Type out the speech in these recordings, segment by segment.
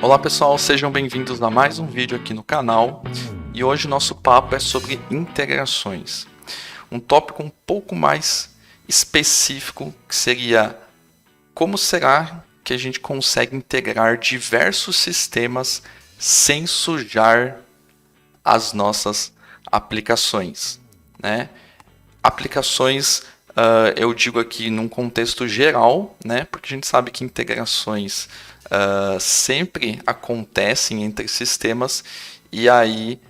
Olá pessoal, sejam bem-vindos a mais um vídeo aqui no canal e hoje nosso papo é sobre integrações. Um tópico um pouco mais específico que seria como será que a gente consegue integrar diversos sistemas sem sujar as nossas aplicações, né? Aplicações, eu digo aqui num contexto geral, né? Porque a gente sabe que integrações sempre acontecem entre sistemas, e aí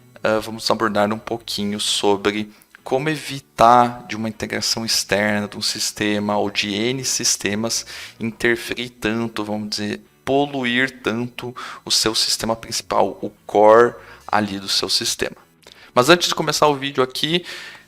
vamos abordar um pouquinho sobre como evitar de uma integração externa de um sistema ou de N sistemas interferir tanto, vamos dizer, poluir tanto o seu sistema principal, o core ali do seu sistema. Mas antes de começar o vídeo aqui,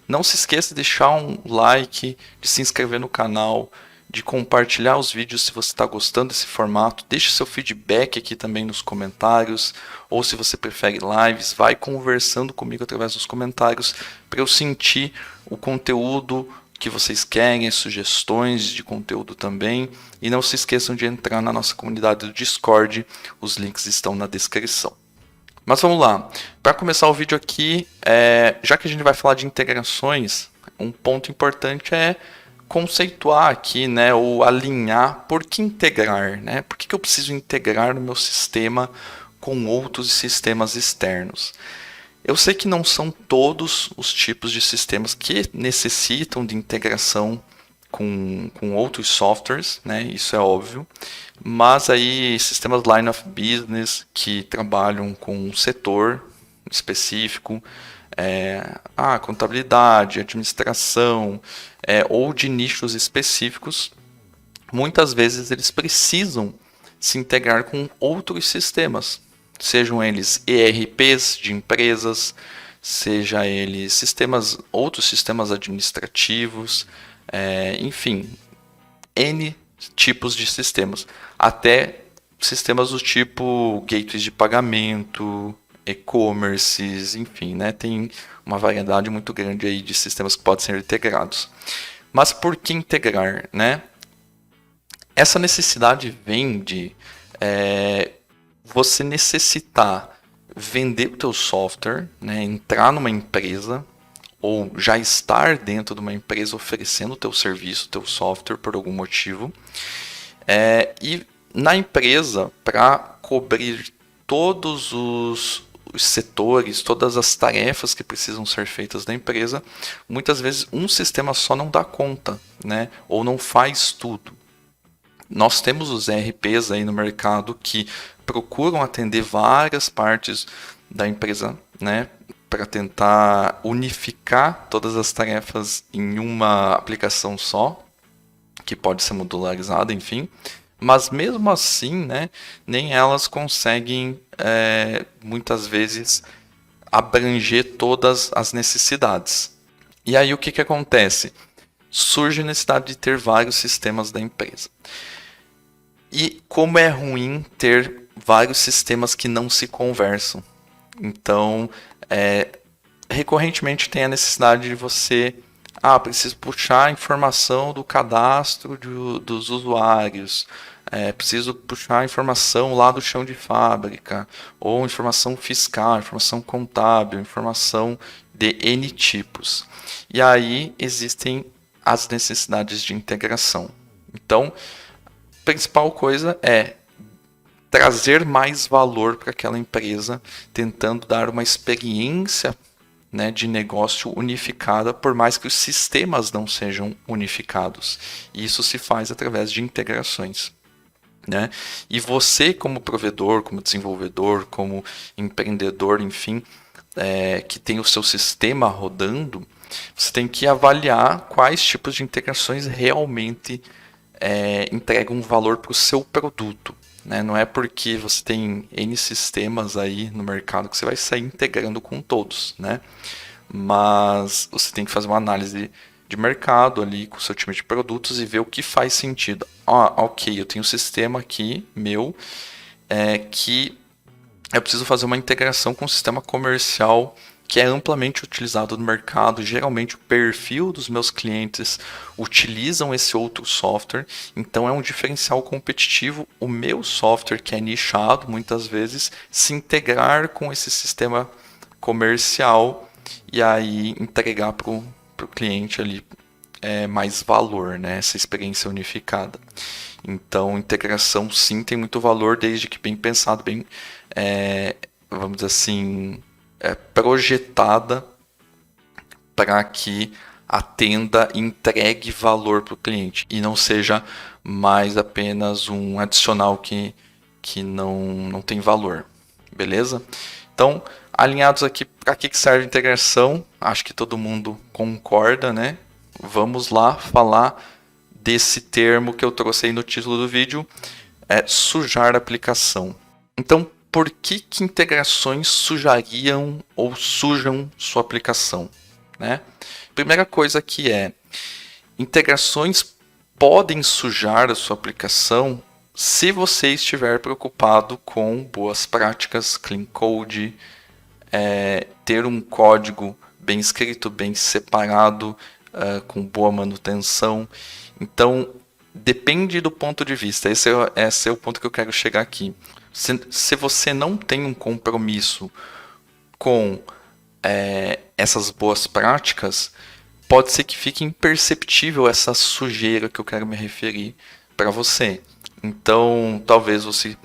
não se esqueça de deixar um like, de se inscrever no canal, de compartilhar os vídeos se você está gostando desse formato. Deixe seu feedback aqui também nos comentários, ou se você prefere lives, vai conversando comigo através dos comentários para eu sentir o conteúdo que vocês querem, as sugestões de conteúdo também. E não se esqueçam de entrar na nossa comunidade do Discord, os links estão na descrição. Mas vamos lá, para começar o vídeo aqui, já que a gente vai falar de integrações, um ponto importante é conceituar aqui, né, ou alinhar por que integrar, né? Por que eu preciso integrar no meu sistema com outros sistemas externos? Eu sei que não são todos os tipos de sistemas que necessitam de integração com outros softwares, né? Isso é óbvio. Mas aí sistemas line of business que trabalham com um setor específico, contabilidade, administração, ou de nichos específicos, muitas vezes eles precisam se integrar com outros sistemas, sejam eles ERPs de empresas, seja eles outros sistemas administrativos, enfim, N tipos de sistemas, até sistemas do tipo gateways de pagamento, e-commerces, enfim, né? Tem uma variedade muito grande aí de sistemas que podem ser integrados. Mas por que integrar, né? Essa necessidade vem de você necessitar vender o teu software, né? Entrar numa empresa ou já estar dentro de uma empresa oferecendo o teu serviço, o teu software por algum motivo. E na empresa, para cobrir todos os setores, todas as tarefas que precisam ser feitas na empresa, muitas vezes um sistema só não dá conta, né? Ou não faz tudo. Nós temos os ERPs aí no mercado que procuram atender várias partes da empresa, né? Para tentar unificar todas as tarefas em uma aplicação só, que pode ser modularizada, enfim. Mas mesmo assim, né, nem elas conseguem muitas vezes abranger todas as necessidades. E aí o que acontece? Surge a necessidade de ter vários sistemas da empresa. E como é ruim ter vários sistemas que não se conversam. Então, recorrentemente tem a necessidade de você preciso puxar a informação do cadastro dos usuários, preciso puxar a informação lá do chão de fábrica, ou informação fiscal, informação contábil, informação de N tipos. E aí existem as necessidades de integração. Então, a principal coisa é trazer mais valor para aquela empresa, tentando dar uma experiência, né, de negócio unificada, por mais que os sistemas não sejam unificados. E isso se faz através de integrações. Né? E você, como provedor, como desenvolvedor, como empreendedor, enfim, que tem o seu sistema rodando, você tem que avaliar quais tipos de integrações realmente entregam um valor para o seu produto. Né? Não é porque você tem N sistemas aí no mercado que você vai sair integrando com todos, né? Mas você tem que fazer uma análise de mercado ali com o seu time de produtos e ver o que faz sentido. Ok, eu tenho um sistema aqui meu que eu preciso fazer uma integração com o sistema comercial que é amplamente utilizado no mercado. Geralmente o perfil dos meus clientes utilizam esse outro software, então é um diferencial competitivo o meu software, que é nichado muitas vezes, se integrar com esse sistema comercial e aí entregar para o cliente ali mais valor, né? Essa experiência unificada. Então, integração sim tem muito valor, desde que bem pensado, bem, vamos dizer assim, projetada para que atenda e entregue valor para o cliente e não seja mais apenas um adicional que não tem valor. Beleza? Então, alinhados aqui, para que serve a integração? Acho que todo mundo concorda, né? Vamos lá falar desse termo que eu trouxe aí no título do vídeo, sujar a aplicação. Então, por que integrações sujariam ou sujam sua aplicação? Né? Primeira coisa que integrações podem sujar a sua aplicação se você estiver preocupado com boas práticas, clean code, ter um código bem escrito, bem separado, com boa manutenção. Então, depende do ponto de vista. Esse é o ponto que eu quero chegar aqui. Se você não tem um compromisso com essas boas práticas, pode ser que fique imperceptível essa sujeira que eu quero me referir para você. Então, talvez você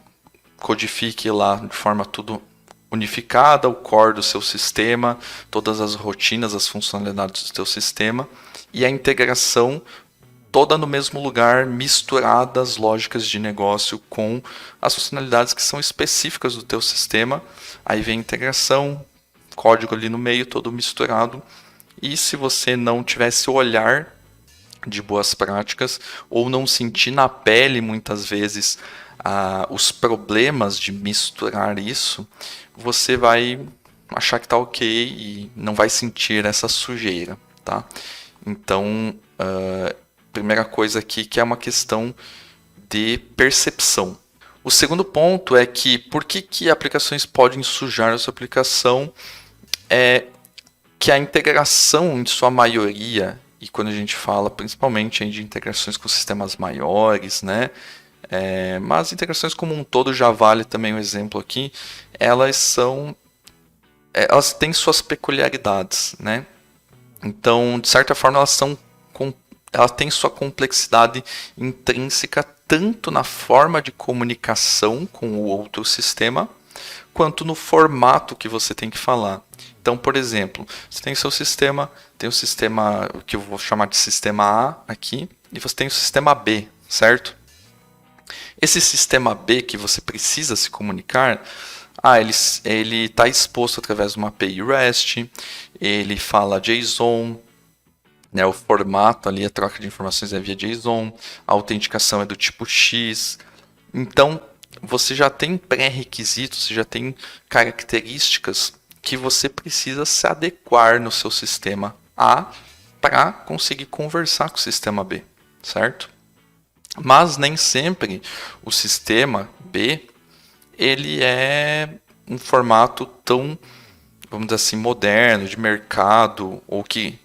codifique lá de forma tudo unificada, o core do seu sistema, todas as rotinas, as funcionalidades do seu sistema, e a integração toda no mesmo lugar, misturada as lógicas de negócio com as funcionalidades que são específicas do teu sistema. Aí vem a integração, código ali no meio, todo misturado. E se você não tivesse o olhar de boas práticas, ou não sentir na pele muitas vezes os problemas de misturar isso, você vai achar que está ok e não vai sentir essa sujeira, tá? Então, primeira coisa aqui que é uma questão de percepção. O segundo ponto é que por que aplicações podem sujar a sua aplicação é que a integração em sua maioria, e quando a gente fala principalmente de integrações com sistemas maiores, né? Mas integrações como um todo já vale também um exemplo aqui, elas têm suas peculiaridades, né? Então, de certa forma, ela tem sua complexidade intrínseca tanto na forma de comunicação com o outro sistema, quanto no formato que você tem que falar. Então, por exemplo, você tem seu sistema, tem o sistema que eu vou chamar de sistema A aqui, e você tem o sistema B, certo? Esse sistema B que você precisa se comunicar, ele está exposto através de uma API REST, ele fala JSON, né, o formato ali, a troca de informações é via JSON, a autenticação é do tipo X. Então, você já tem pré-requisitos, você já tem características que você precisa se adequar no seu sistema A para conseguir conversar com o sistema B, certo? Mas nem sempre o sistema B ele é um formato tão, vamos dizer assim, moderno, de mercado, ou que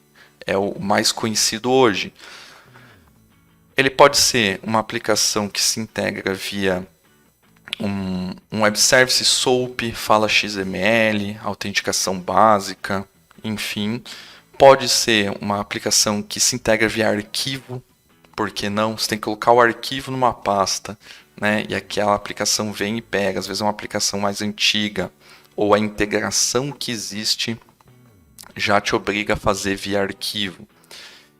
é o mais conhecido hoje. Ele pode ser uma aplicação que se integra via um web service SOAP, fala XML, autenticação básica, enfim. Pode ser uma aplicação que se integra via arquivo, por que não? Você tem que colocar o arquivo numa pasta, né? E aquela aplicação vem e pega. Às vezes é uma aplicação mais antiga, ou a integração que existe já te obriga a fazer via arquivo.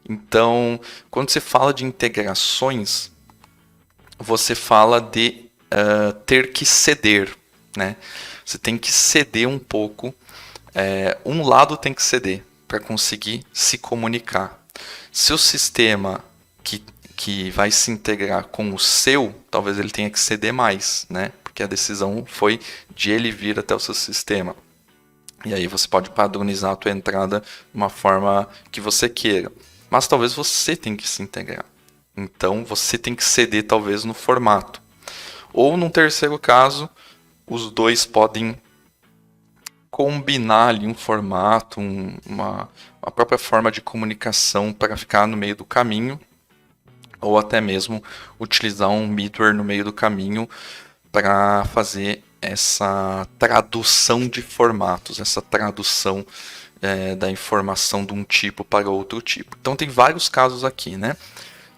Então, quando você fala de integrações, você fala de ter que ceder, né? Você tem que ceder um pouco, um lado tem que ceder para conseguir se comunicar. Se o sistema que vai se integrar com o seu, talvez ele tenha que ceder mais, né? Porque a decisão foi de ele vir até o seu sistema. E aí você pode padronizar a tua entrada de uma forma que você queira. Mas talvez você tenha que se integrar. Então você tem que ceder talvez no formato. Ou num terceiro caso, os dois podem combinar ali um formato, uma própria forma de comunicação para ficar no meio do caminho, ou até mesmo utilizar um middleware no meio do caminho para fazer essa tradução de formatos, essa tradução da informação de um tipo para outro tipo. Então tem vários casos aqui, né?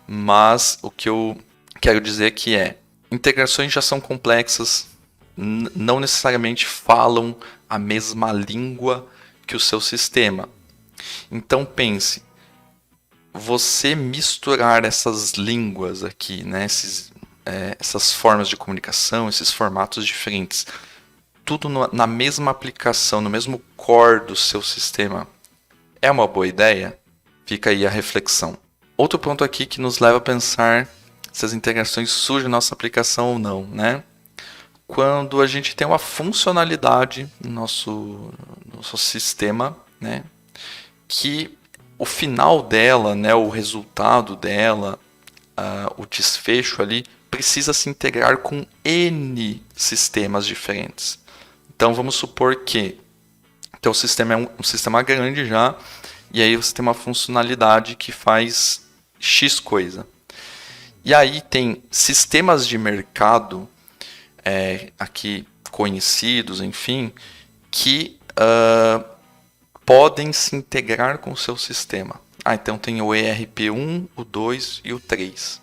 Mas o que eu quero dizer que integrações já são complexas, não necessariamente falam a mesma língua que o seu sistema. Então pense, você misturar essas línguas aqui, né, essas formas de comunicação, esses formatos diferentes, tudo na mesma aplicação, no mesmo core do seu sistema, é uma boa ideia? Fica aí a reflexão. Outro ponto aqui que nos leva a pensar se as integrações surgem na nossa aplicação ou não, né? Quando a gente tem uma funcionalidade no nosso sistema, né, que o final dela, né, o resultado dela, o desfecho ali, precisa se integrar com N sistemas diferentes. Então vamos supor que o teu sistema é um sistema grande já, e aí você tem uma funcionalidade que faz X coisa. E aí tem sistemas de mercado aqui conhecidos, enfim, que podem se integrar com o seu sistema. Então tem o ERP1, o 2 e o 3.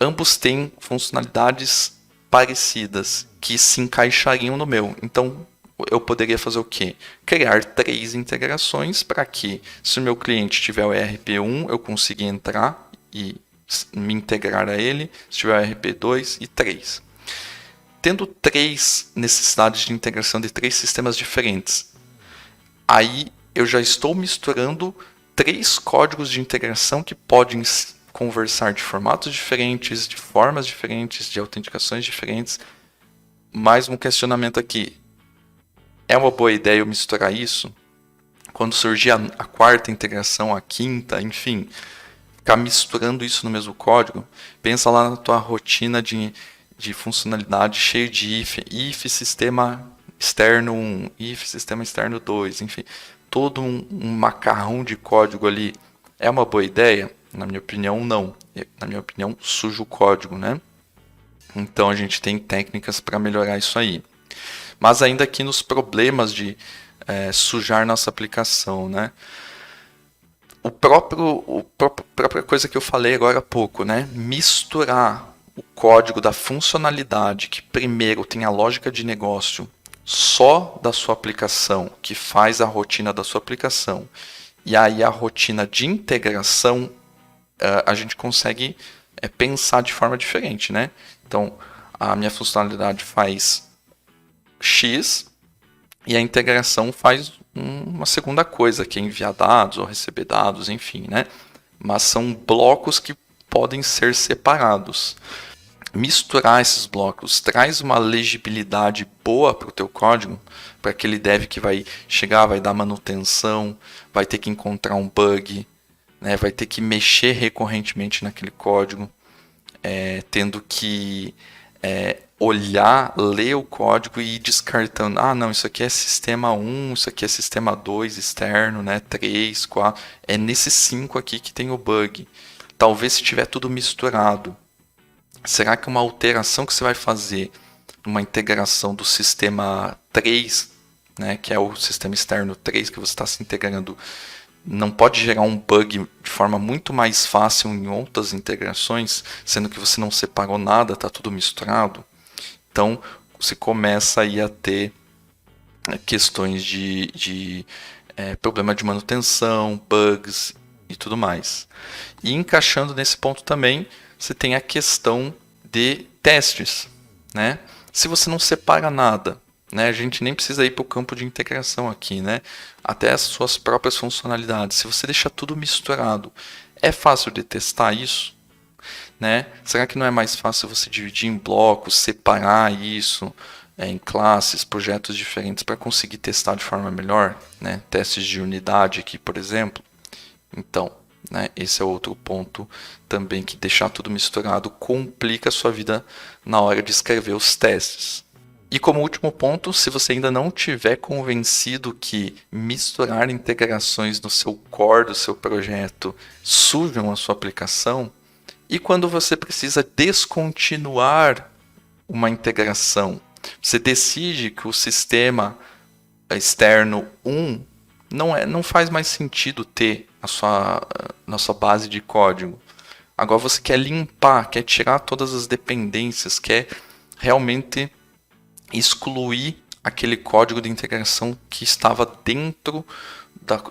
Ambos têm funcionalidades parecidas que se encaixariam no meu. Então eu poderia fazer o quê? Criar 3 integrações para que, se o meu cliente tiver o ERP1, eu consiga entrar e me integrar a ele, se tiver o ERP2 e 3. Tendo 3 necessidades de integração de 3 sistemas diferentes, aí eu já estou misturando 3 códigos de integração que podem conversar de formatos diferentes, de formas diferentes, de autenticações diferentes. Mais um questionamento aqui. É uma boa ideia eu misturar isso? Quando surgir a quarta integração, a quinta, enfim, ficar misturando isso no mesmo código, pensa lá na tua rotina de funcionalidade cheio de if sistema externo 1, if sistema externo 2, enfim, todo um macarrão de código ali. É uma boa ideia? Na minha opinião, não. Na minha opinião, suja o código, né? Então a gente tem técnicas para melhorar isso aí. Mas ainda aqui nos problemas de sujar nossa aplicação, né? A própria coisa que eu falei agora há pouco, né? Misturar o código da funcionalidade que primeiro tem a lógica de negócio só da sua aplicação, que faz a rotina da sua aplicação, e aí a rotina de integração, a gente consegue pensar de forma diferente, né? Então, a minha funcionalidade faz X e a integração faz uma segunda coisa, que é enviar dados ou receber dados, enfim, né? Mas são blocos que podem ser separados. Misturar esses blocos traz uma legibilidade boa para o teu código, para aquele dev que vai chegar, vai dar manutenção, vai ter que encontrar um bug, né? Vai ter que mexer recorrentemente naquele código, tendo que olhar, ler o código e ir descartando. Ah, não, isso aqui é sistema 1, isso aqui é sistema 2 externo, né? 3, 4. É nesse 5 aqui que tem o bug. Talvez se tiver tudo misturado. Será que uma alteração que você vai fazer, uma integração do sistema 3, né, que é o sistema externo 3 que você está se integrando, não pode gerar um bug de forma muito mais fácil em outras integrações, sendo que você não separou nada, está tudo misturado? Então, você começa aí a ter questões de problema de manutenção, bugs e tudo mais. E encaixando nesse ponto também, você tem a questão de testes, né? Se você não separa nada, né? A gente nem precisa ir para o campo de integração aqui, né? Até as suas próprias funcionalidades. Se você deixar tudo misturado, é fácil de testar isso, né? Será que não é mais fácil você dividir em blocos, separar isso em classes, projetos diferentes para conseguir testar de forma melhor, né? Testes de unidade aqui, por exemplo. Então, né, esse é outro ponto também, que deixar tudo misturado complica a sua vida na hora de escrever os testes. E como último ponto, se você ainda não tiver convencido que misturar integrações no seu core do seu projeto sujam a sua aplicação, e quando você precisa descontinuar uma integração, você decide que o sistema externo 1 não faz mais sentido ter na sua base de código. Agora você quer limpar, quer tirar todas as dependências, quer realmente excluir aquele código de integração que estava dentro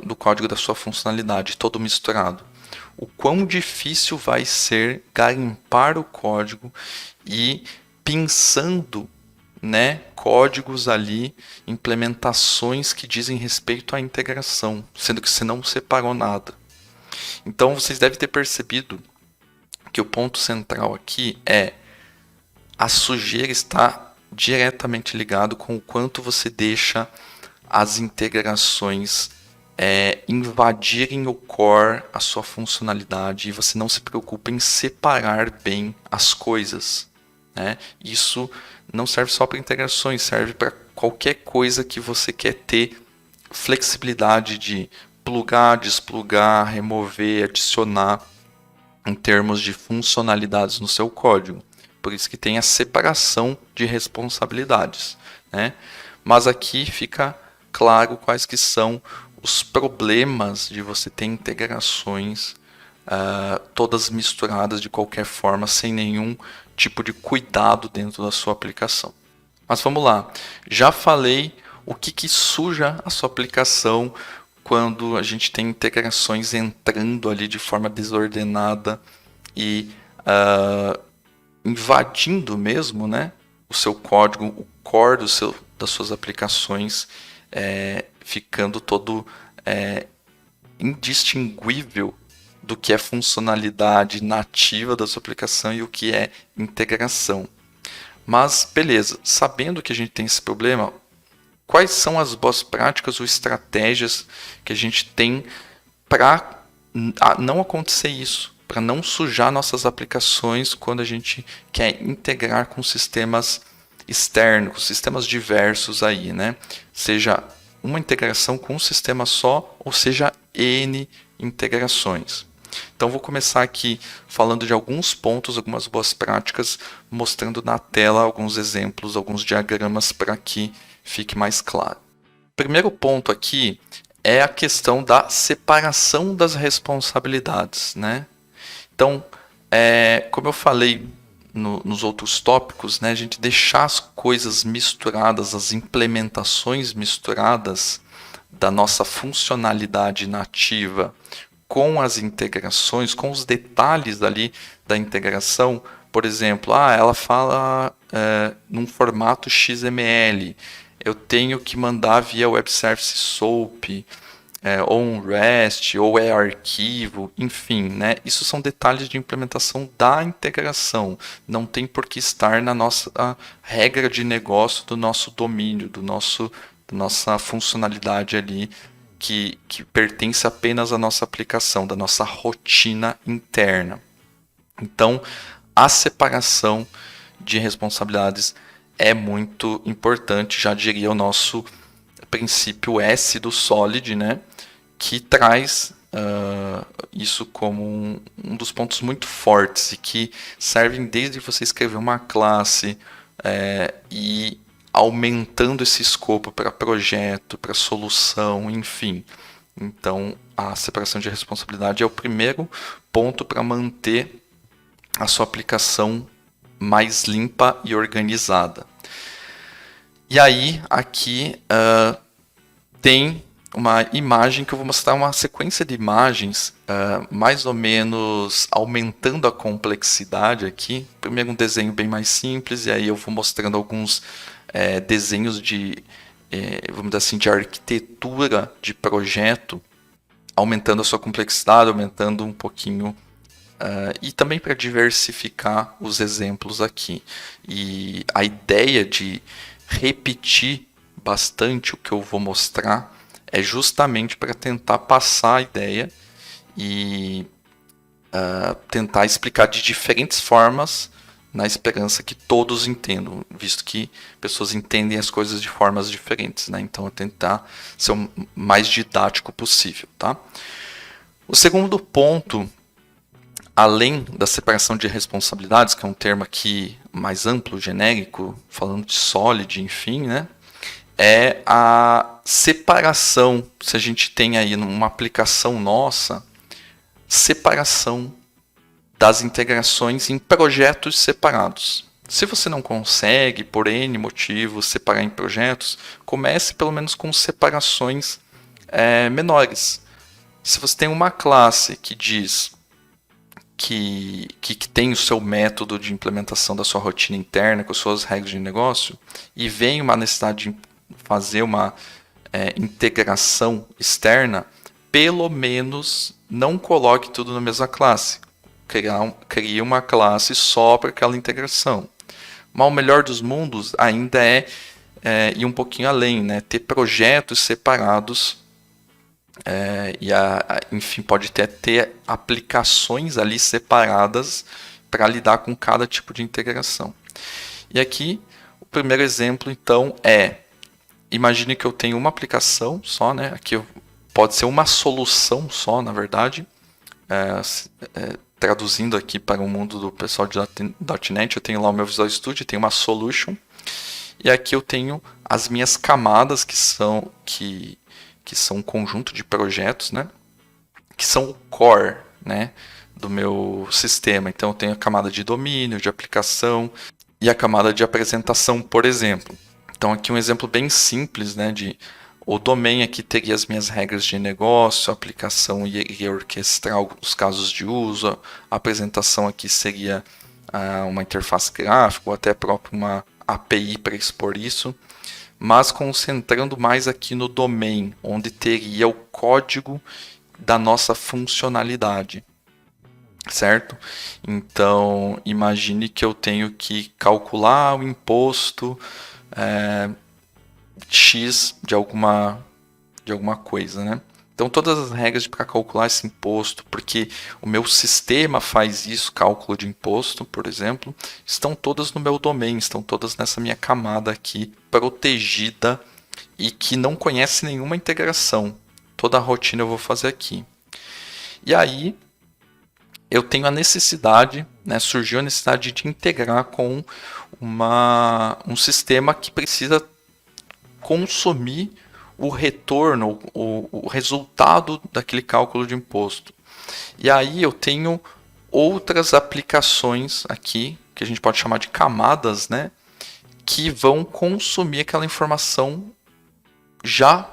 do código da sua funcionalidade, todo misturado. O quão difícil vai ser garimpar o código e pensando, né, códigos ali, implementações que dizem respeito à integração, sendo que você não separou nada. Então vocês devem ter percebido que o ponto central aqui é a sujeira está diretamente ligado com o quanto você deixa as integrações invadirem o core, a sua funcionalidade, e você não se preocupa em separar bem as coisas, né? Isso não serve só para integrações, serve para qualquer coisa que você quer ter flexibilidade de plugar, desplugar, remover, adicionar em termos de funcionalidades no seu código. Por isso que tem a separação de responsabilidades, né? Mas aqui fica claro quais que são os problemas de você ter integrações todas misturadas de qualquer forma, sem nenhum tipo de cuidado dentro da sua aplicação. Mas vamos lá, já falei o que suja a sua aplicação quando a gente tem integrações entrando ali de forma desordenada e invadindo mesmo, né, o seu código, o core das suas aplicações, ficando todo indistinguível do que é funcionalidade nativa da sua aplicação e o que é integração. Mas beleza, sabendo que a gente tem esse problema, quais são as boas práticas ou estratégias que a gente tem para não acontecer isso, para não sujar nossas aplicações quando a gente quer integrar com sistemas externos, sistemas diversos aí, né? Seja uma integração com um sistema só, ou seja, N integrações. Então vou começar aqui falando de alguns pontos, algumas boas práticas, mostrando na tela alguns exemplos, alguns diagramas para que fique mais claro. O primeiro ponto aqui é a questão da separação das responsabilidades, né? Então, como eu falei nos outros tópicos, né, a gente deixar as coisas misturadas, as implementações misturadas da nossa funcionalidade nativa com as integrações, com os detalhes ali da integração. Por exemplo, ela fala num formato XML, eu tenho que mandar via Web Service SOAP, ou um REST, ou arquivo, enfim, né? Isso são detalhes de implementação da integração. Não tem por que estar na nossa regra de negócio do nosso domínio, da nossa funcionalidade ali, que pertence apenas à nossa aplicação, da nossa rotina interna. Então, a separação de responsabilidades é muito importante, já diria o nosso princípio S do Solid, né? Que traz isso como um dos pontos muito fortes e que servem desde você escrever uma classe e aumentando esse escopo para projeto, para solução, enfim. Então, a separação de responsabilidade é o primeiro ponto para manter a sua aplicação mais limpa e organizada. E aí, aqui tem uma imagem que eu vou mostrar, uma sequência de imagens, mais ou menos aumentando a complexidade aqui. Primeiro um desenho bem mais simples, e aí eu vou mostrando alguns desenhos de, vamos dizer assim, de arquitetura de projeto, aumentando a sua complexidade, aumentando um pouquinho, e também para diversificar os exemplos aqui. E a ideia de repetir bastante o que eu vou mostrar é justamente para tentar passar a ideia e tentar explicar de diferentes formas, na esperança que todos entendam, visto que pessoas entendem as coisas de formas diferentes, né? Então eu tentar ser o mais didático possível, tá? O segundo ponto, além da separação de responsabilidades, que é um termo aqui mais amplo, genérico, falando de Solid, enfim, né? É a separação, se a gente tem aí numa aplicação nossa, separação das integrações em projetos separados. Se você não consegue, por N motivos, separar em projetos, comece pelo menos com separações menores. Se você tem uma classe que diz que tem o seu método de implementação da sua rotina interna, com suas regras de negócio, e vem uma necessidade de fazer uma integração externa, pelo menos não coloque tudo na mesma classe. Crie uma classe só para aquela integração. Mas o melhor dos mundos ainda é ir um pouquinho além, né? Ter projetos separados enfim, pode ter aplicações ali separadas para lidar com cada tipo de integração. E aqui, o primeiro exemplo, então, imagine que eu tenho uma aplicação só, né? Aqui pode ser uma solução só, na verdade. Traduzindo aqui para o mundo do pessoal de .NET, eu tenho lá o meu Visual Studio, tenho uma solution. E aqui eu tenho as minhas camadas, que são um conjunto de projetos, né? Que são o core, né, do meu sistema. Então eu tenho a camada de domínio, de aplicação e a camada de apresentação, por exemplo. Então aqui um exemplo bem simples, né, o domain aqui teria as minhas regras de negócio, a aplicação iria orquestrar os casos de uso, a apresentação aqui seria uma interface gráfica ou até próprio uma API para expor isso. Mas concentrando mais aqui no domain, onde teria o código da nossa funcionalidade, certo? Então, imagine que eu tenho que calcular o imposto X de alguma coisa, né? Então, todas as regras para calcular esse imposto, porque o meu sistema faz isso, cálculo de imposto, por exemplo, estão todas no meu domain, estão todas nessa minha camada aqui, protegida e que não conhece nenhuma integração. Toda a rotina eu vou fazer aqui. E aí, eu tenho a necessidade, né, surgiu a necessidade de integrar com um sistema que precisa consumir o retorno, o resultado daquele cálculo de imposto. E aí eu tenho outras aplicações aqui, que a gente pode chamar de camadas, né, que vão consumir aquela informação já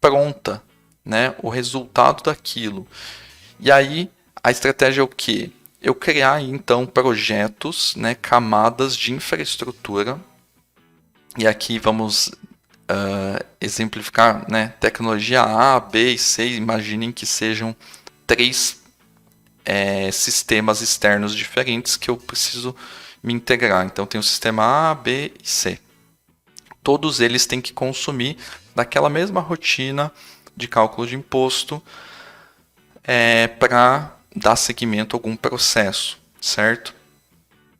pronta, né, o resultado daquilo. E aí a estratégia é o quê? Eu criar então projetos, né, camadas de infraestrutura. E aqui vamos exemplificar, né, tecnologia A, B e C. Imaginem que sejam 3 sistemas externos diferentes que eu preciso me integrar. Então tem o sistema A, B e C. Todos eles têm que consumir daquela mesma rotina de cálculo de imposto para dar seguimento a algum processo, certo?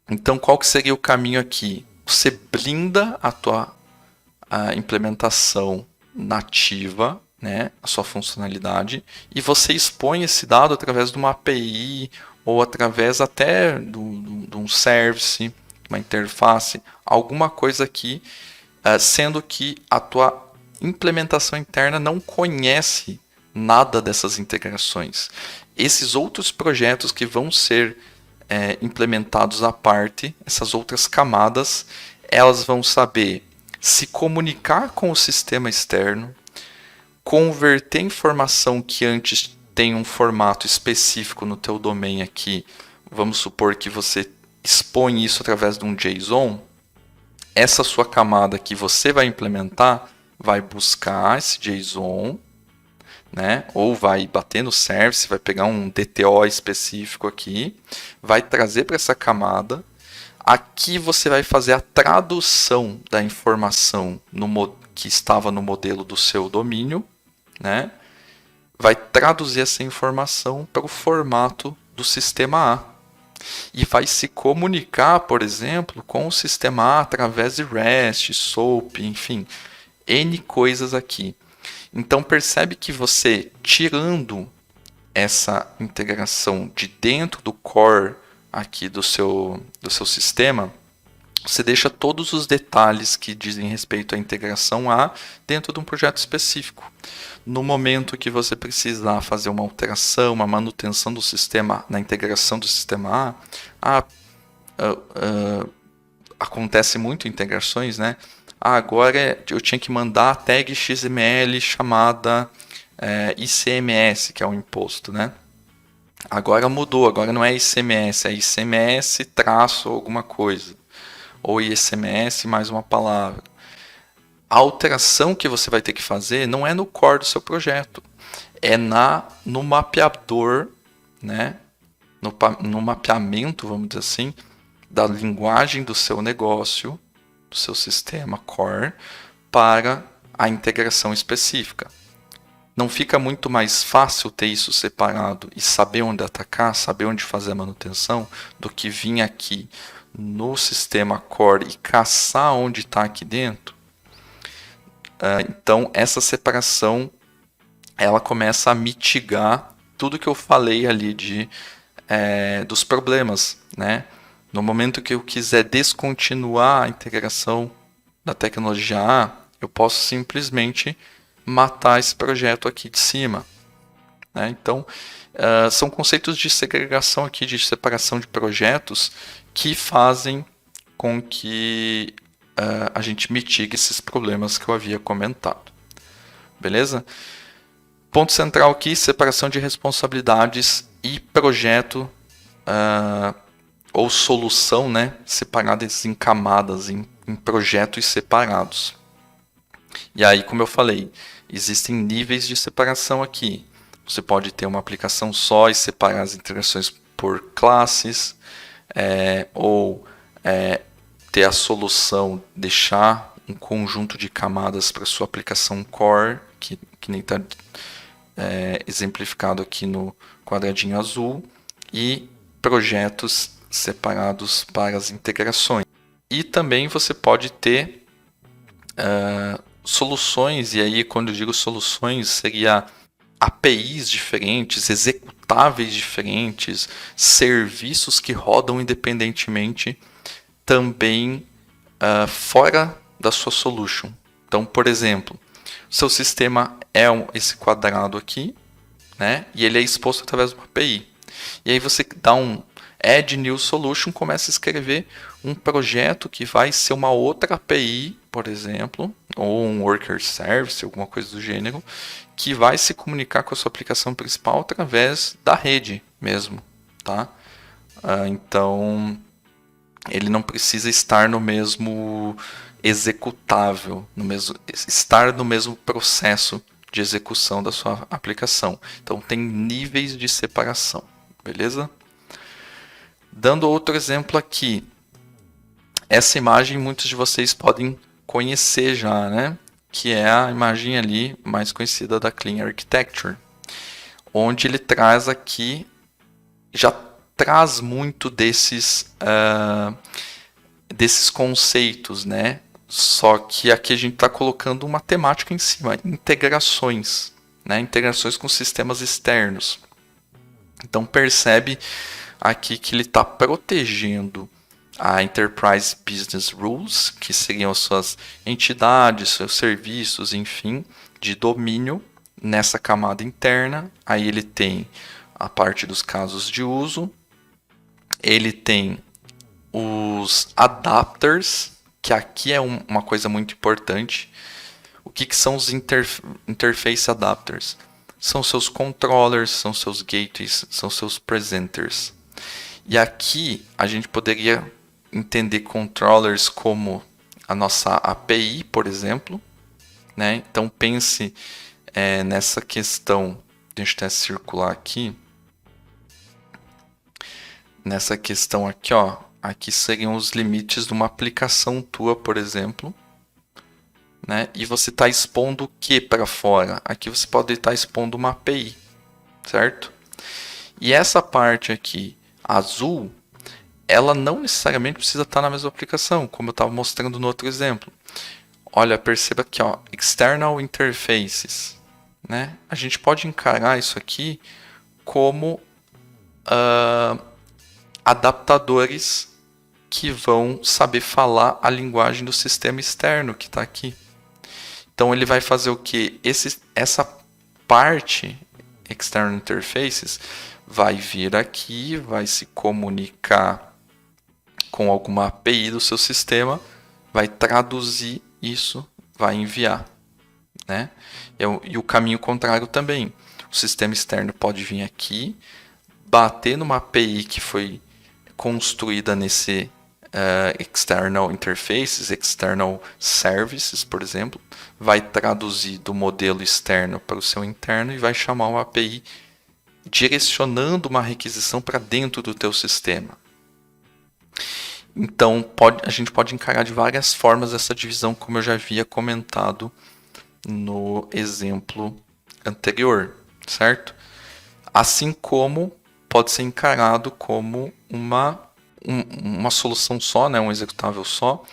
Então qual que seria o caminho aqui? Você blinda a implementação nativa, né, a sua funcionalidade, e você expõe esse dado através de uma API ou através até de um service, uma interface, alguma coisa aqui, sendo que a tua implementação interna não conhece nada dessas integrações. Esses outros projetos que vão ser implementados à parte, essas outras camadas, elas vão saber se comunicar com o sistema externo, converter informação que antes tem um formato específico no teu domain aqui. Vamos supor que você expõe isso através de um JSON. Essa sua camada que você vai implementar vai buscar esse JSON, né? Ou vai bater no service, vai pegar um DTO específico aqui, vai trazer para essa camada. Aqui você vai fazer a tradução da informação que estava no modelo do seu domínio, né? Vai traduzir essa informação para o formato do sistema A. e vai se comunicar, por exemplo, com o sistema A através de REST, SOAP, enfim, N coisas aqui. Então percebe que você tirando essa integração de dentro do core aqui do seu sistema, você deixa todos os detalhes que dizem respeito à integração A dentro de um projeto específico. No momento que você precisar fazer uma alteração, uma manutenção do sistema, na integração do sistema A, acontece muito em integrações, né? Agora eu tinha que mandar a tag XML chamada ICMS, que é um imposto, né? Agora mudou, agora não é ICMS, é ICMS traço alguma coisa. Ou ICMS mais uma palavra. A alteração que você vai ter que fazer não é no core do seu projeto, é no mapeador, né? No mapeamento, vamos dizer assim, da linguagem do seu negócio, do seu sistema core, para a integração específica. Não fica muito mais fácil ter isso separado e saber onde atacar, saber onde fazer a manutenção, do que vir aqui no sistema core e caçar onde está aqui dentro? Então, essa separação ela começa a mitigar tudo que eu falei ali dos problemas, né? No momento que eu quiser descontinuar a integração da tecnologia A, eu posso simplesmente matar esse projeto aqui de cima, né? Então, são conceitos de segregação aqui, de separação de projetos, que fazem com que a gente mitigue esses problemas que eu havia comentado. Beleza? Ponto central aqui, separação de responsabilidades e projeto ou solução, né, separadas em camadas, em projetos separados. E aí, como eu falei, existem níveis de separação aqui. Você pode ter uma aplicação só e separar as integrações por classes, ou ter a solução, deixar um conjunto de camadas para sua aplicação core, que nem está exemplificado aqui no quadradinho azul, e projetos separados para as integrações. E também você pode ter soluções, e aí quando eu digo soluções, seria APIs diferentes, executáveis diferentes, serviços que rodam independentemente também fora da sua solution. Então, por exemplo, seu sistema é esse quadrado aqui, né? E ele é exposto através de uma API. E aí você dá um Add New Solution, começa a escrever um projeto que vai ser uma outra API, por exemplo, ou um Worker Service, alguma coisa do gênero, que vai se comunicar com a sua aplicação principal através da rede mesmo, tá? Então, ele não precisa estar no mesmo executável, estar no mesmo processo de execução da sua aplicação. Então, tem níveis de separação, beleza? Dando outro exemplo aqui, essa imagem muitos de vocês podem conhecer já, né? Que é a imagem ali mais conhecida da Clean Architecture, onde ele traz aqui, já traz muito desses conceitos, né? Só que aqui a gente está colocando uma temática em cima, integrações, né? Integrações com sistemas externos. Então percebe aqui que ele está protegendo a Enterprise Business Rules, que seriam suas entidades, seus serviços, enfim, de domínio nessa camada interna. Aí ele tem a parte dos casos de uso, ele tem os adapters, que aqui é uma coisa muito importante. O que são os interface adapters? São seus controllers, são seus gateways, são seus presenters. E aqui a gente poderia entender controllers como a nossa API, por exemplo, né? Então pense nessa questão, deixa eu até circular aqui, nessa questão aqui, ó, aqui seriam os limites de uma aplicação tua, por exemplo, né? E você está expondo o que para fora? Aqui você pode estar expondo uma API, certo? E essa parte aqui azul ela não necessariamente precisa estar na mesma aplicação, como eu estava mostrando no outro exemplo. Olha, perceba aqui, ó, External Interfaces. Né? A gente pode encarar isso aqui como adaptadores que vão saber falar a linguagem do sistema externo que está aqui. Então ele vai fazer o que? Essa parte, External Interfaces, vai vir aqui, vai se comunicar com alguma API do seu sistema, vai traduzir isso, vai enviar. Né? E o caminho contrário também. O sistema externo pode vir aqui, bater numa API que foi construída nesse External Interfaces, External Services, por exemplo, vai traduzir do modelo externo para o seu interno e vai chamar uma API direcionando uma requisição para dentro do teu sistema. Então, a gente pode encarar de várias formas essa divisão, como eu já havia comentado no exemplo anterior, certo? Assim como pode ser encarado como uma solução só, né, um executável só,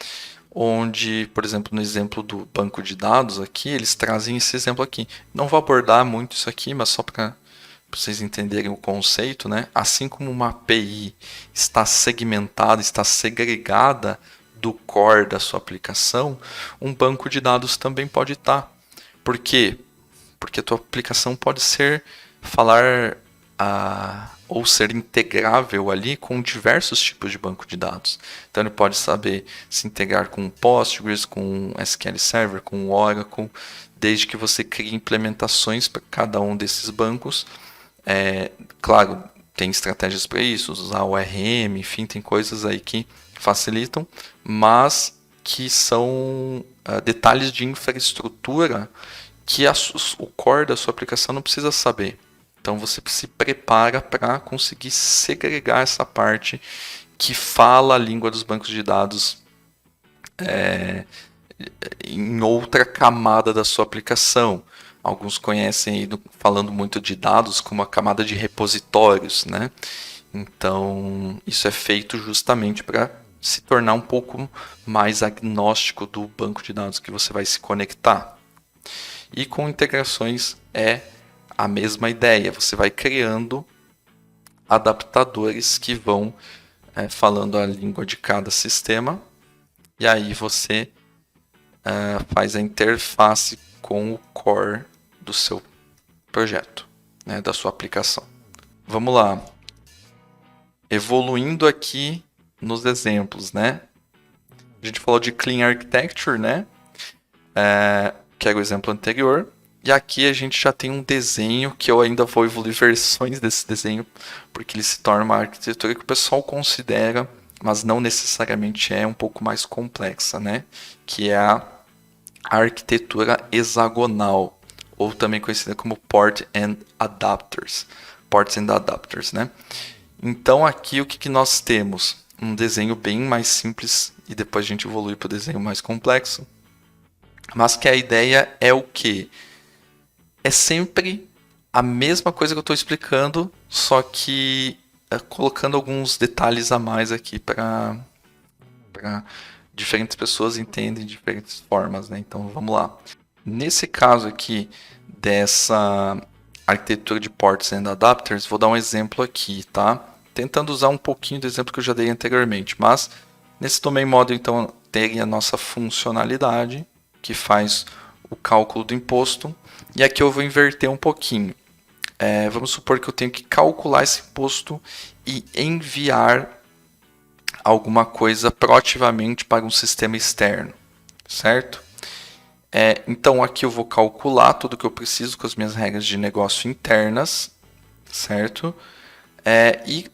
onde, por exemplo, no exemplo do banco de dados aqui, eles trazem esse exemplo aqui. Não vou abordar muito isso aqui, mas só para vocês entenderem o conceito, né? Assim como uma API está segmentada, está segregada do core da sua aplicação, um banco de dados também pode estar. Por quê? Porque a tua aplicação pode falar ou ser integrável ali com diversos tipos de banco de dados. Então ele pode saber se integrar com Postgres, com SQL Server, com Oracle, desde que você crie implementações para cada um desses bancos. Claro, tem estratégias para isso, usar o ORM, enfim, tem coisas aí que facilitam, mas que são detalhes de infraestrutura que o core da sua aplicação não precisa saber. Então você se prepara para conseguir segregar essa parte que fala a língua dos bancos de dados em outra camada da sua aplicação. Alguns conhecem, falando muito de dados, como a camada de repositórios, né? Então, isso é feito justamente para se tornar um pouco mais agnóstico do banco de dados que você vai se conectar. E com integrações é a mesma ideia. Você vai criando adaptadores que vão falando a língua de cada sistema. E aí você faz a interface com o core do seu projeto, né, da sua aplicação. Vamos lá. Evoluindo aqui nos exemplos, né? A gente falou de Clean Architecture, né? Que era o exemplo anterior. E aqui a gente já tem um desenho que eu ainda vou evoluir versões desse desenho, porque ele se torna uma arquitetura que o pessoal considera, mas não necessariamente é, um pouco mais complexa, né? Que é a arquitetura hexagonal, ou também conhecida como Port and Adapters. Ports and Adapters, né? Então aqui o que nós temos? Um desenho bem mais simples e depois a gente evolui para o desenho mais complexo. Mas que a ideia é o quê? É sempre a mesma coisa que eu estou explicando, só que colocando alguns detalhes a mais aqui para diferentes pessoas entendem de diferentes formas, né? Então vamos lá. Nesse caso aqui dessa arquitetura de ports and adapters, vou dar um exemplo aqui, tá? Tentando usar um pouquinho do exemplo que eu já dei anteriormente, mas nesse domain model então tem a nossa funcionalidade que faz o cálculo do imposto, e aqui eu vou inverter um pouquinho. Vamos supor que eu tenho que calcular esse imposto e enviar alguma coisa proativamente para um sistema externo, certo? Então aqui eu vou calcular tudo que eu preciso com as minhas regras de negócio internas, certo? E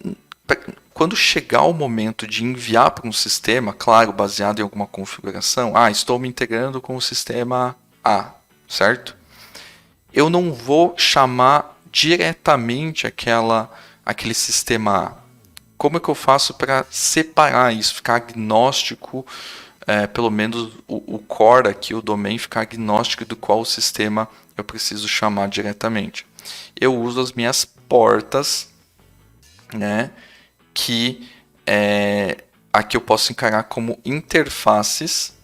quando chegar o momento de enviar para um sistema, claro, baseado em alguma configuração, estou me integrando com o sistema A, certo? Eu não vou chamar diretamente aquele sistema A. Como é que eu faço para separar isso, ficar agnóstico, pelo menos o core aqui, o domain, ficar agnóstico do qual sistema eu preciso chamar diretamente? Eu uso as minhas portas, né, que aqui eu posso encarar como interfaces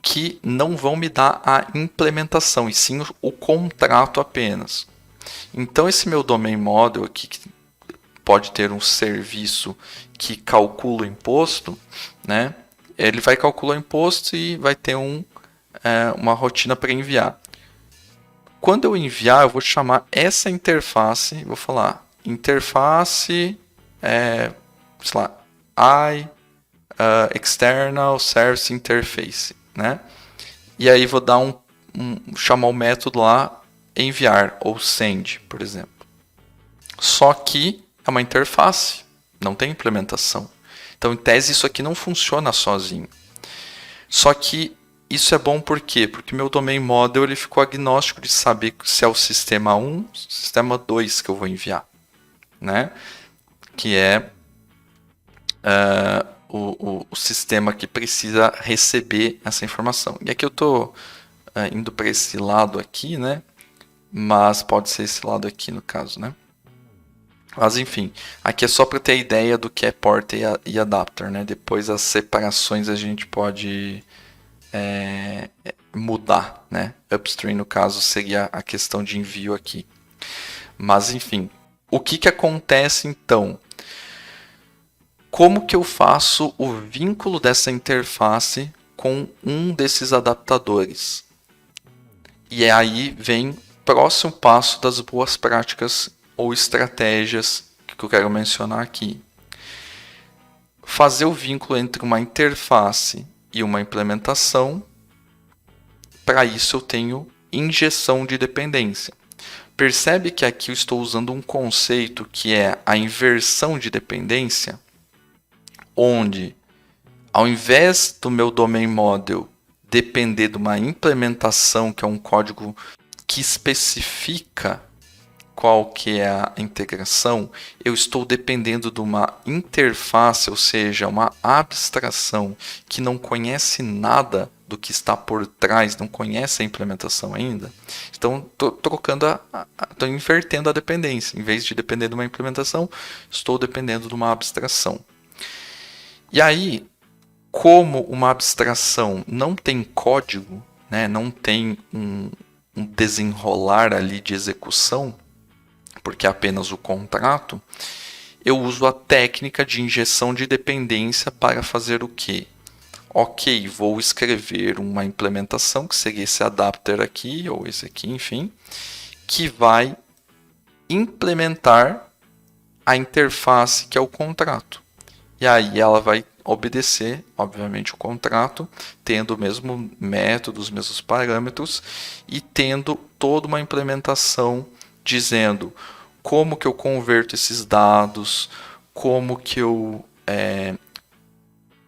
que não vão me dar a implementação, e sim o contrato apenas. Então esse meu domain model aqui, que pode ter um serviço que calcula o imposto, né? Ele vai calcular o imposto e vai ter uma rotina para enviar. Quando eu enviar, eu vou chamar essa interface, vou falar interface, sei lá, external service interface, né? E aí vou dar chamar o método lá enviar ou send, por exemplo. Só que é uma interface, não tem implementação. Então, em tese, isso aqui não funciona sozinho. Só que isso é bom por quê? Porque meu domain model ele ficou agnóstico de saber se é o sistema 1 ou sistema 2 que eu vou enviar, né? Que é o sistema que precisa receber essa informação. E aqui eu estou indo para esse lado aqui, né? Mas pode ser esse lado aqui no caso, né? Mas enfim, aqui é só para ter ideia do que é porta e adapter, né? Depois as separações a gente pode mudar, né? Upstream no caso seria a questão de envio aqui. Mas enfim, o que acontece então? Como que eu faço o vínculo dessa interface com um desses adaptadores? E aí vem o próximo passo das boas práticas ou estratégias que eu quero mencionar aqui. Fazer o vínculo entre uma interface e uma implementação. Para isso eu tenho injeção de dependência. Percebe que aqui eu estou usando um conceito que é a inversão de dependência, onde ao invés do meu domain model depender de uma implementação, que é um código que especifica qual que é a integração, eu estou dependendo de uma interface, ou seja, uma abstração que não conhece nada do que está por trás, não conhece a implementação ainda. Então, estou invertendo a dependência. Em vez de depender de uma implementação, estou dependendo de uma abstração. E aí, como uma abstração não tem código, né, não tem um desenrolar ali de execução, porque é apenas o contrato, eu uso a técnica de injeção de dependência para fazer o quê? Ok, vou escrever uma implementação, que seria esse adapter aqui, ou esse aqui, enfim, que vai implementar a interface que é o contrato. E aí ela vai obedecer, obviamente, o contrato, tendo o mesmo método, os mesmos parâmetros e tendo toda uma implementação dizendo como que eu converto esses dados, como que eu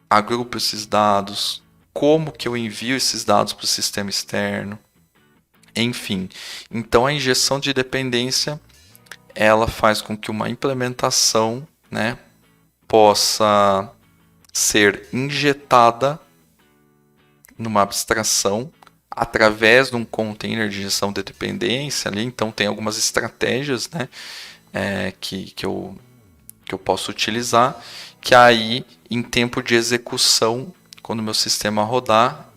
agrupo esses dados, como que eu envio esses dados para o sistema externo, enfim. Então a injeção de dependência ela faz com que uma implementação, né, possa ser injetada numa abstração através de um container de injeção de dependência ali. Então tem algumas estratégias, né, que eu posso utilizar, que aí em tempo de execução, quando o meu sistema rodar,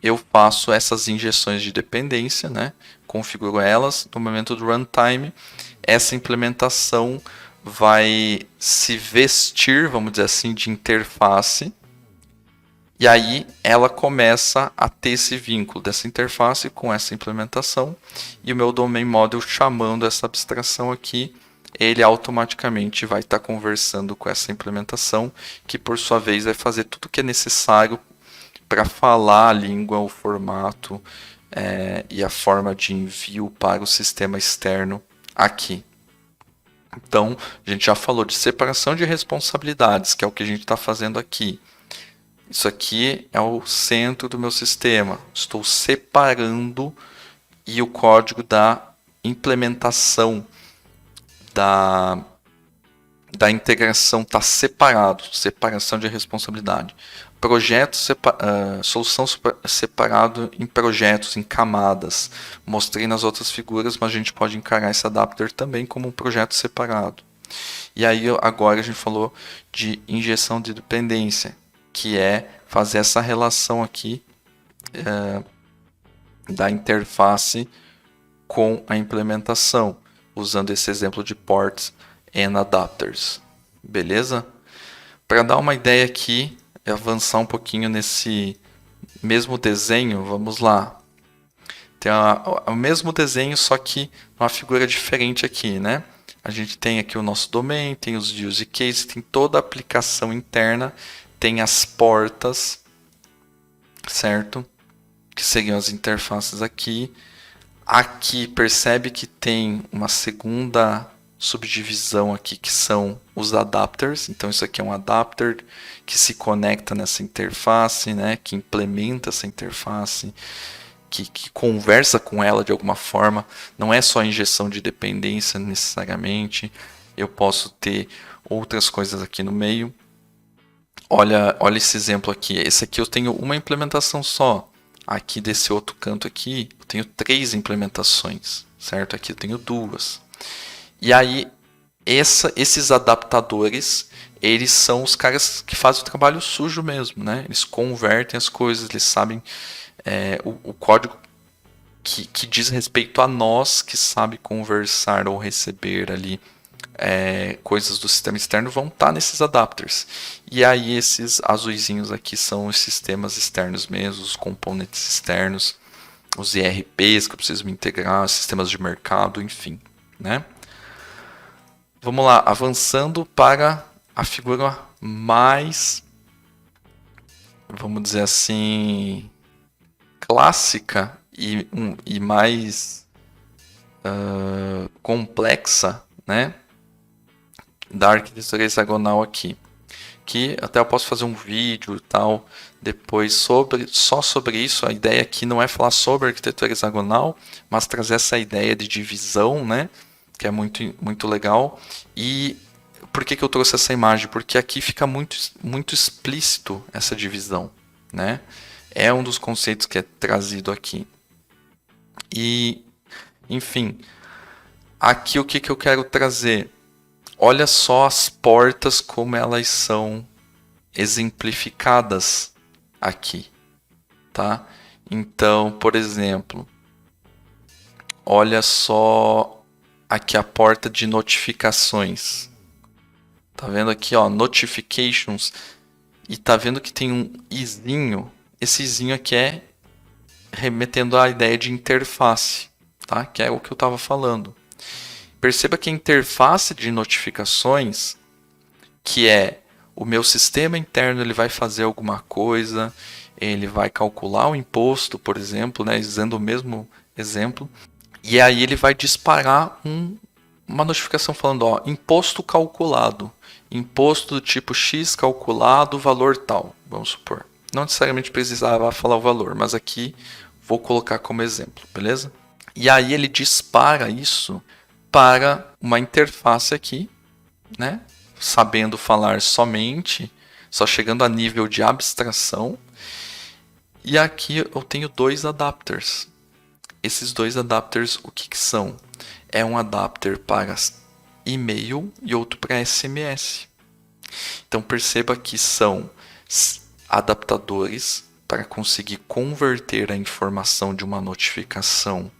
eu faço essas injeções de dependência, né, configuro elas. No momento do runtime, essa implementação vai se vestir, vamos dizer assim, de interface. E aí ela começa a ter esse vínculo dessa interface com essa implementação. E o meu domain model chamando essa abstração aqui, ele automaticamente vai estar conversando com essa implementação, que por sua vez vai fazer tudo o que é necessário para falar a língua, o formato e a forma de envio para o sistema externo aqui. Então, a gente já falou de separação de responsabilidades, que é o que a gente está fazendo aqui. Isso aqui é o centro do meu sistema. Estou separando e o código da implementação da integração está separado. Separação de responsabilidade. Projeto solução separado em projetos, em camadas. Mostrei nas outras figuras, mas a gente pode encarar esse adapter também como um projeto separado. E aí agora a gente falou de injeção de dependência, que é fazer essa relação aqui da interface com a implementação, usando esse exemplo de ports and adapters. Beleza? Para dar uma ideia aqui, avançar um pouquinho nesse mesmo desenho, vamos lá. Tem o mesmo desenho, só que uma figura diferente aqui, né? A gente tem aqui o nosso domain, tem os use cases, tem toda a aplicação interna, tem as portas, certo? Que seriam as interfaces aqui. Aqui percebe que tem uma segunda subdivisão aqui que são os adapters. Então isso aqui é um adapter que se conecta nessa interface, né? Que implementa essa interface, que conversa com ela de alguma forma. Não é só injeção de dependência necessariamente. Eu posso ter outras coisas aqui no meio. Olha esse exemplo aqui. Esse aqui eu tenho uma implementação só. Aqui desse outro canto aqui, eu tenho 3 implementações, certo? Aqui eu tenho 2. E aí, esses adaptadores, eles são os caras que fazem o trabalho sujo mesmo, né? Eles convertem as coisas, eles sabem o código que diz respeito a nós, que sabe conversar ou receber ali coisas do sistema externo, vão estar nesses adapters. E aí esses azuizinhos aqui são os sistemas externos mesmo, os componentes externos, os ERPs que eu preciso me integrar, sistemas de mercado, enfim, né? Vamos lá, avançando para a figura mais, vamos dizer assim, clássica e mais complexa, né, da arquitetura hexagonal aqui, que até eu posso fazer um vídeo e tal depois só sobre isso. A ideia aqui não é falar sobre arquitetura hexagonal, mas trazer essa ideia de divisão, né, que é muito legal. E por que eu trouxe essa imagem? Porque aqui fica muito explícito essa divisão, né? É um dos conceitos que é trazido aqui. E, enfim, aqui o que eu quero trazer? Olha só as portas como elas são exemplificadas aqui, tá? Então, por exemplo, olha só aqui a porta de notificações. Tá vendo aqui, ó, notifications, e tá vendo que tem um izinho. Esse izinho aqui é remetendo à ideia de interface, tá? Que é o que eu estava falando. Perceba que a interface de notificações, que é o meu sistema interno, ele vai fazer alguma coisa, ele vai calcular o imposto, por exemplo, né, usando o mesmo exemplo, e aí ele vai disparar uma notificação falando, ó, imposto calculado, imposto do tipo X calculado, valor tal, vamos supor. Não necessariamente precisava falar o valor, mas aqui vou colocar como exemplo, beleza? E aí ele dispara isso para uma interface aqui, né? Sabendo falar somente, só chegando a nível de abstração. E aqui eu tenho 2 adapters. Esses 2 adapters, o que são? É um adapter para e-mail e outro para SMS. Então perceba que são adaptadores para conseguir converter a informação de uma notificação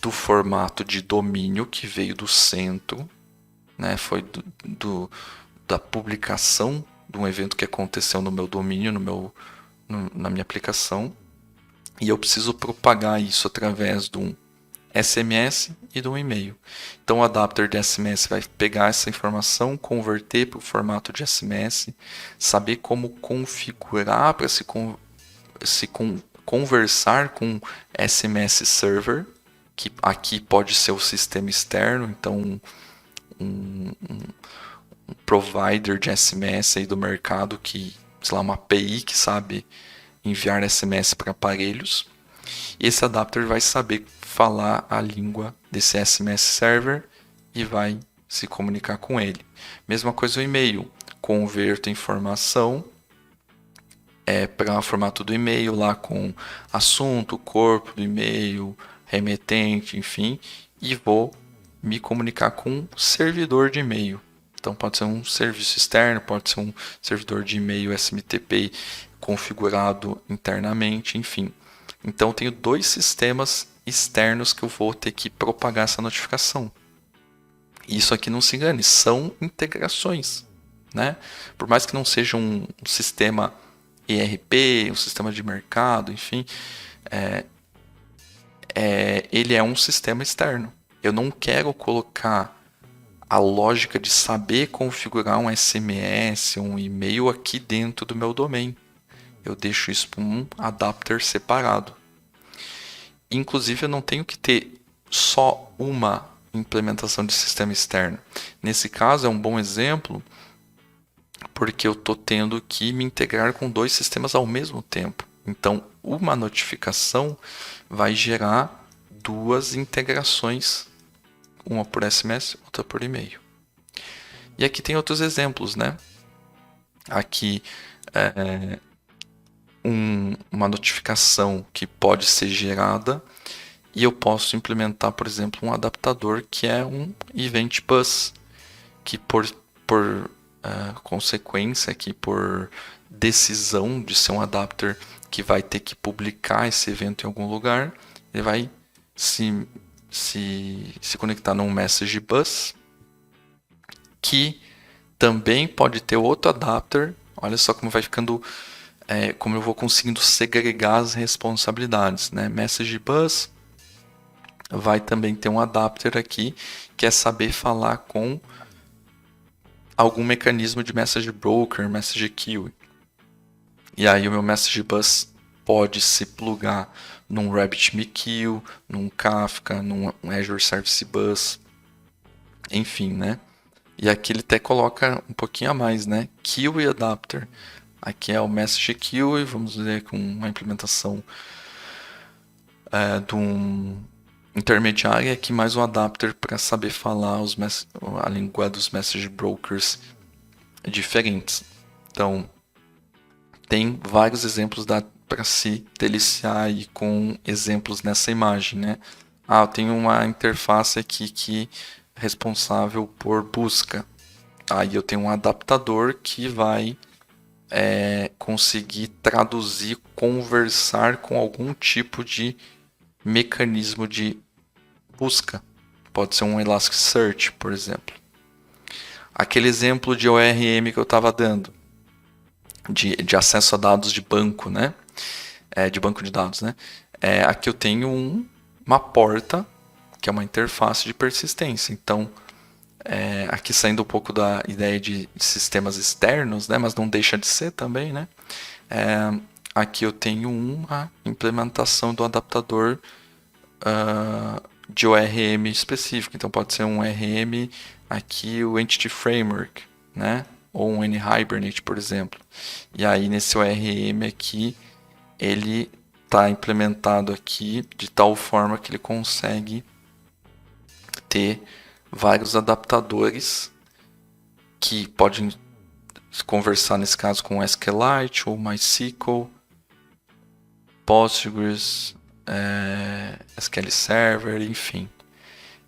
do formato de domínio que veio do centro, né? Foi da publicação de um evento que aconteceu no meu domínio, na minha aplicação, e eu preciso propagar isso através de um SMS e de um e-mail. Então o adapter de SMS vai pegar essa informação, converter para o formato de SMS, saber como configurar para se conversar com SMS server, que aqui pode ser o sistema externo, então um provider de SMS aí do mercado, que, sei lá, uma API que sabe enviar SMS para aparelhos. E esse adapter vai saber falar a língua desse SMS server e vai se comunicar com ele. Mesma coisa o e-mail, converto a informação para o formato do e-mail lá com assunto, corpo do e-mail, remetente, enfim, e vou me comunicar com um servidor de e-mail. Então pode ser um serviço externo, pode ser um servidor de e-mail SMTP configurado internamente, enfim. Então eu tenho dois sistemas externos que eu vou ter que propagar essa notificação. Isso aqui, não se engane, são integrações, né? Por mais que não seja um sistema ERP, um sistema de mercado, enfim, ele é um sistema externo. Eu não quero colocar a lógica de saber configurar um SMS, um e-mail aqui dentro do meu domain. Eu deixo isso para um adapter separado. Inclusive, eu não tenho que ter só uma implementação de sistema externo. Nesse caso, é um bom exemplo, porque eu estou tendo que me integrar com dois sistemas ao mesmo tempo. Então, uma notificação vai gerar duas integrações, uma por SMS, outra por e-mail. E aqui tem outros exemplos, né? Aqui uma notificação que pode ser gerada e eu posso implementar, por exemplo, um adaptador que é um Event Bus, que por consequência, que por decisão de ser um adapter que vai ter que publicar esse evento em algum lugar, ele vai se conectar num Message Bus, que também pode ter outro adapter. Olha só como vai ficando, como eu vou conseguindo segregar as responsabilidades, né? Message Bus vai também ter um adapter aqui que é saber falar com algum mecanismo de message broker, message queue. E aí o meu message bus pode se plugar num RabbitMQ, num Kafka, num Azure Service Bus, enfim, né? E aqui ele até coloca um pouquinho a mais, né? Queue adapter. Aqui é o message queue, vamos ver com uma implementação de um intermediário, aqui mais um adapter para saber falar a língua dos message brokers diferentes. Então, tem vários exemplos para se deliciar aí com exemplos nessa imagem, né? Eu tenho uma interface aqui que é responsável por busca. Aí eu tenho um adaptador que vai conseguir traduzir, conversar com algum tipo de mecanismo de busca. Pode ser um Elasticsearch, por exemplo. Aquele exemplo de ORM que eu estava dando, de acesso a dados de banco, né? De banco de dados, né? Aqui eu tenho uma porta, que é uma interface de persistência. Então, aqui saindo um pouco da ideia de sistemas externos, né? Mas não deixa de ser também, né? Aqui eu tenho uma implementação do adaptador de ORM específico. Então pode ser um ORM aqui, o Entity Framework, né? Ou um NHibernate, por exemplo. E aí nesse ORM aqui, ele está implementado aqui de tal forma que ele consegue ter vários adaptadores que podem conversar, nesse caso, com SQLite ou MySQL, Postgres, SQL Server, enfim.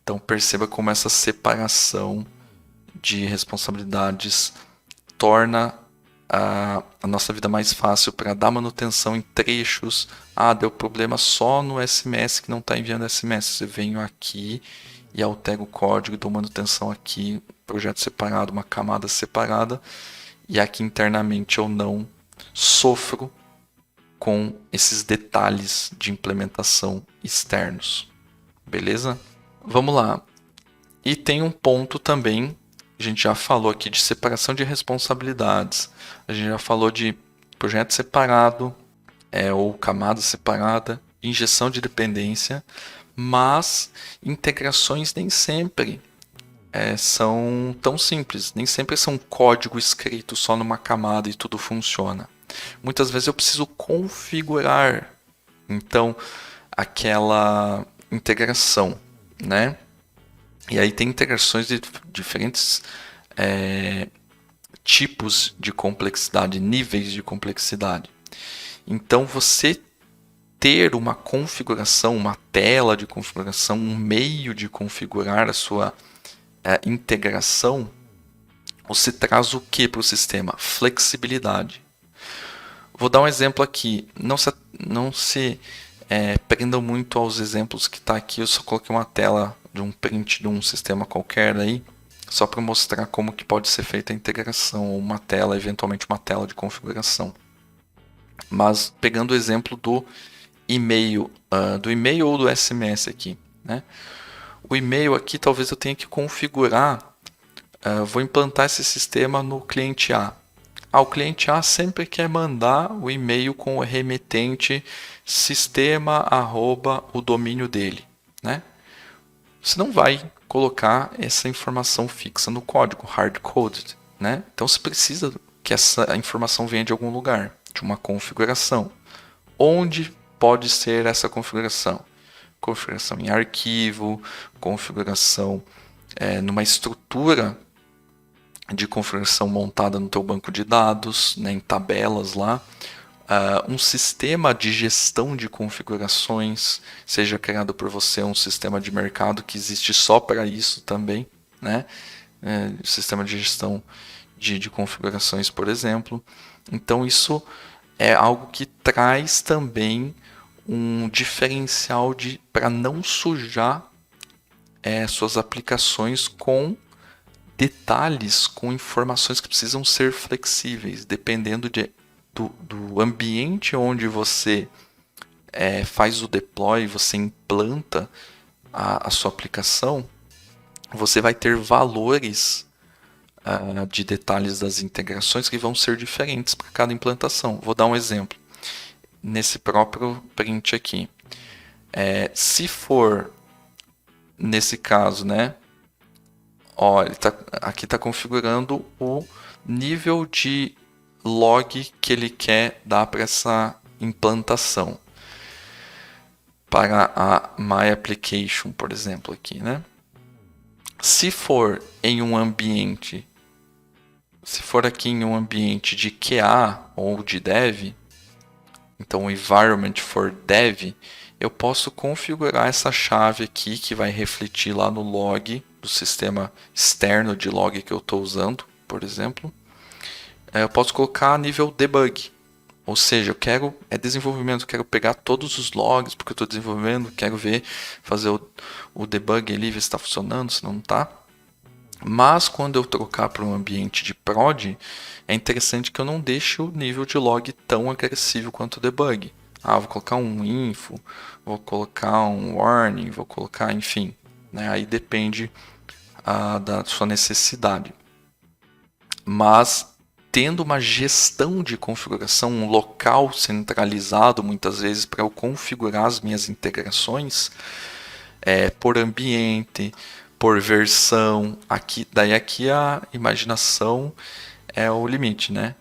Então perceba como essa separação de responsabilidades torna a nossa vida mais fácil para dar manutenção em trechos. Deu problema só no SMS que não está enviando SMS. Eu venho aqui e altero o código, dou manutenção aqui, projeto separado, uma camada separada, e aqui internamente eu não sofro com esses detalhes de implementação externos. Beleza? Vamos lá. E tem um ponto também, a gente já falou aqui de separação de responsabilidades. A gente já falou de projeto separado, ou camada separada, injeção de dependência, mas integrações nem sempre são tão simples. Nem sempre são código escrito só numa camada e tudo funciona. Muitas vezes eu preciso configurar, então, aquela integração, né? E aí tem integrações de diferentes tipos de complexidade, níveis de complexidade. Então você ter uma configuração, uma tela de configuração, um meio de configurar a sua integração, você traz o que para o sistema? Flexibilidade. Vou dar um exemplo aqui. Não se prendam muito aos exemplos que está aqui. Eu só coloquei uma tela de um print de um sistema qualquer aí, só para mostrar como que pode ser feita a integração, ou uma tela, eventualmente uma tela de configuração. Mas pegando o exemplo do e-mail, ou do SMS aqui, né? O e-mail aqui talvez eu tenha que configurar, vou implantar esse sistema no cliente A. O cliente A sempre quer mandar o e-mail com o remetente sistema @ o domínio dele, né? Você não vai colocar essa informação fixa no código, hard-coded, né? Então você precisa que essa informação venha de algum lugar, de uma configuração. Onde pode ser essa configuração? Configuração em arquivo, configuração numa estrutura de configuração montada no teu banco de dados, né, em tabelas lá. Um sistema de gestão de configurações, seja criado por você um sistema de mercado que existe só para isso também, né? Sistema de gestão de configurações, por exemplo. Então isso é algo que traz também um diferencial para não sujar suas aplicações com detalhes, com informações que precisam ser flexíveis, dependendo do ambiente onde você faz o deploy, você implanta a sua aplicação, você vai ter valores de detalhes das integrações que vão ser diferentes para cada implantação. Vou dar um exemplo. Nesse próprio print aqui. Se for, nesse caso, né? Aqui está configurando o nível de log que ele quer dar para essa implantação. Para a My Application, por exemplo, aqui, né? Se for em um ambiente, se for aqui em um ambiente de QA ou de Dev, então Environment for Dev, eu posso configurar essa chave aqui que vai refletir lá no log do sistema externo de log que eu estou usando, por exemplo. Eu posso colocar a nível debug, ou seja, eu quero desenvolvimento, eu quero pegar todos os logs porque eu estou desenvolvendo, quero ver, fazer o debug ali, ver se está funcionando, se não está. Mas quando eu trocar para um ambiente de prod, é interessante que eu não deixe o nível de log tão agressivo quanto o debug. Vou colocar um info, vou colocar um warning, vou colocar, enfim. Né? Aí depende da sua necessidade. Mas tendo uma gestão de configuração, um local centralizado, muitas vezes, para eu configurar as minhas integrações, por ambiente, por versão, daí aqui a imaginação é o limite, né?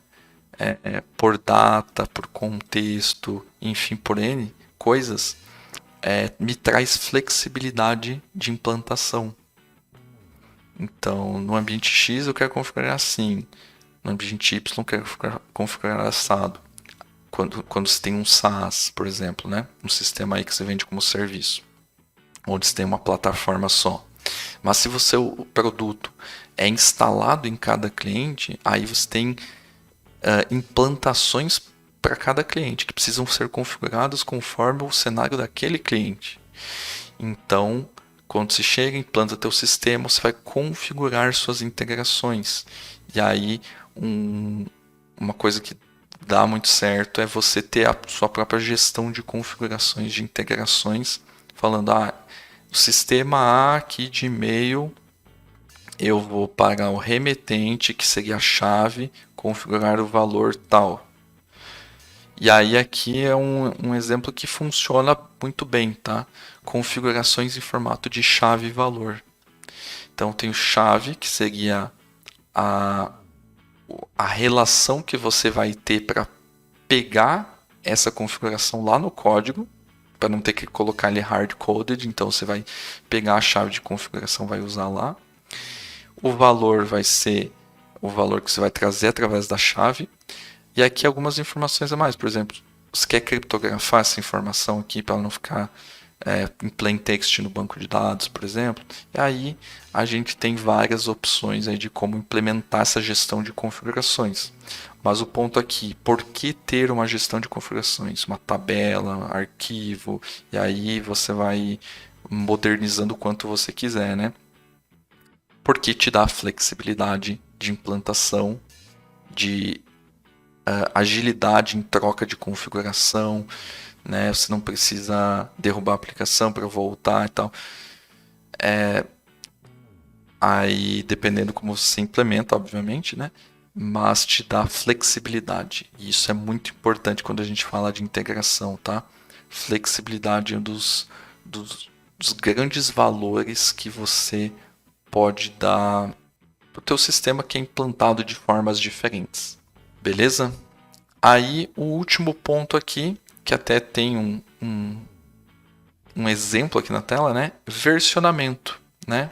Por data, por contexto, enfim, por N coisas, me traz flexibilidade de implantação. Então, no ambiente X eu quero configurar assim, no ambiente Y eu quero configurar assado. Quando você tem um SaaS, por exemplo, né? Um sistema aí que você vende como serviço, onde você tem uma plataforma só. Mas se o produto é instalado em cada cliente, aí você tem implantações para cada cliente que precisam ser configuradas conforme o cenário daquele cliente. Então, quando você chega, implanta teu sistema, você vai configurar suas integrações. E aí, uma coisa que dá muito certo é você ter a sua própria gestão de configurações, de integrações, falando, o sistema A aqui de e-mail, eu vou para o remetente, que seria a chave, configurar o valor tal. E aí aqui é um exemplo que funciona muito bem, tá? Configurações em formato de chave e valor. Então tem o chave, que seria a relação que você vai ter para pegar essa configuração lá no código, para não ter que colocar ele hard-coded, então você vai pegar a chave de configuração, vai usar lá. O valor vai ser o valor que você vai trazer através da chave. E aqui algumas informações a mais, por exemplo, você quer criptografar essa informação aqui para ela não ficar em plain text no banco de dados, por exemplo. E aí a gente tem várias opções aí de como implementar essa gestão de configurações. Mas o ponto aqui, por que ter uma gestão de configurações? Uma tabela, arquivo, e aí você vai modernizando o quanto você quiser, né? Porque te dá flexibilidade de implantação, de agilidade em troca de configuração, né? Você não precisa derrubar a aplicação para voltar e tal. Aí, dependendo como você implementa, obviamente, né? Mas te dá flexibilidade. E isso é muito importante quando a gente fala de integração, tá? Flexibilidade é um dos grandes valores que você pode dar para o teu sistema que é implantado de formas diferentes. Beleza? Aí, o último ponto aqui, que até tem um exemplo aqui na tela, né? Versionamento, né?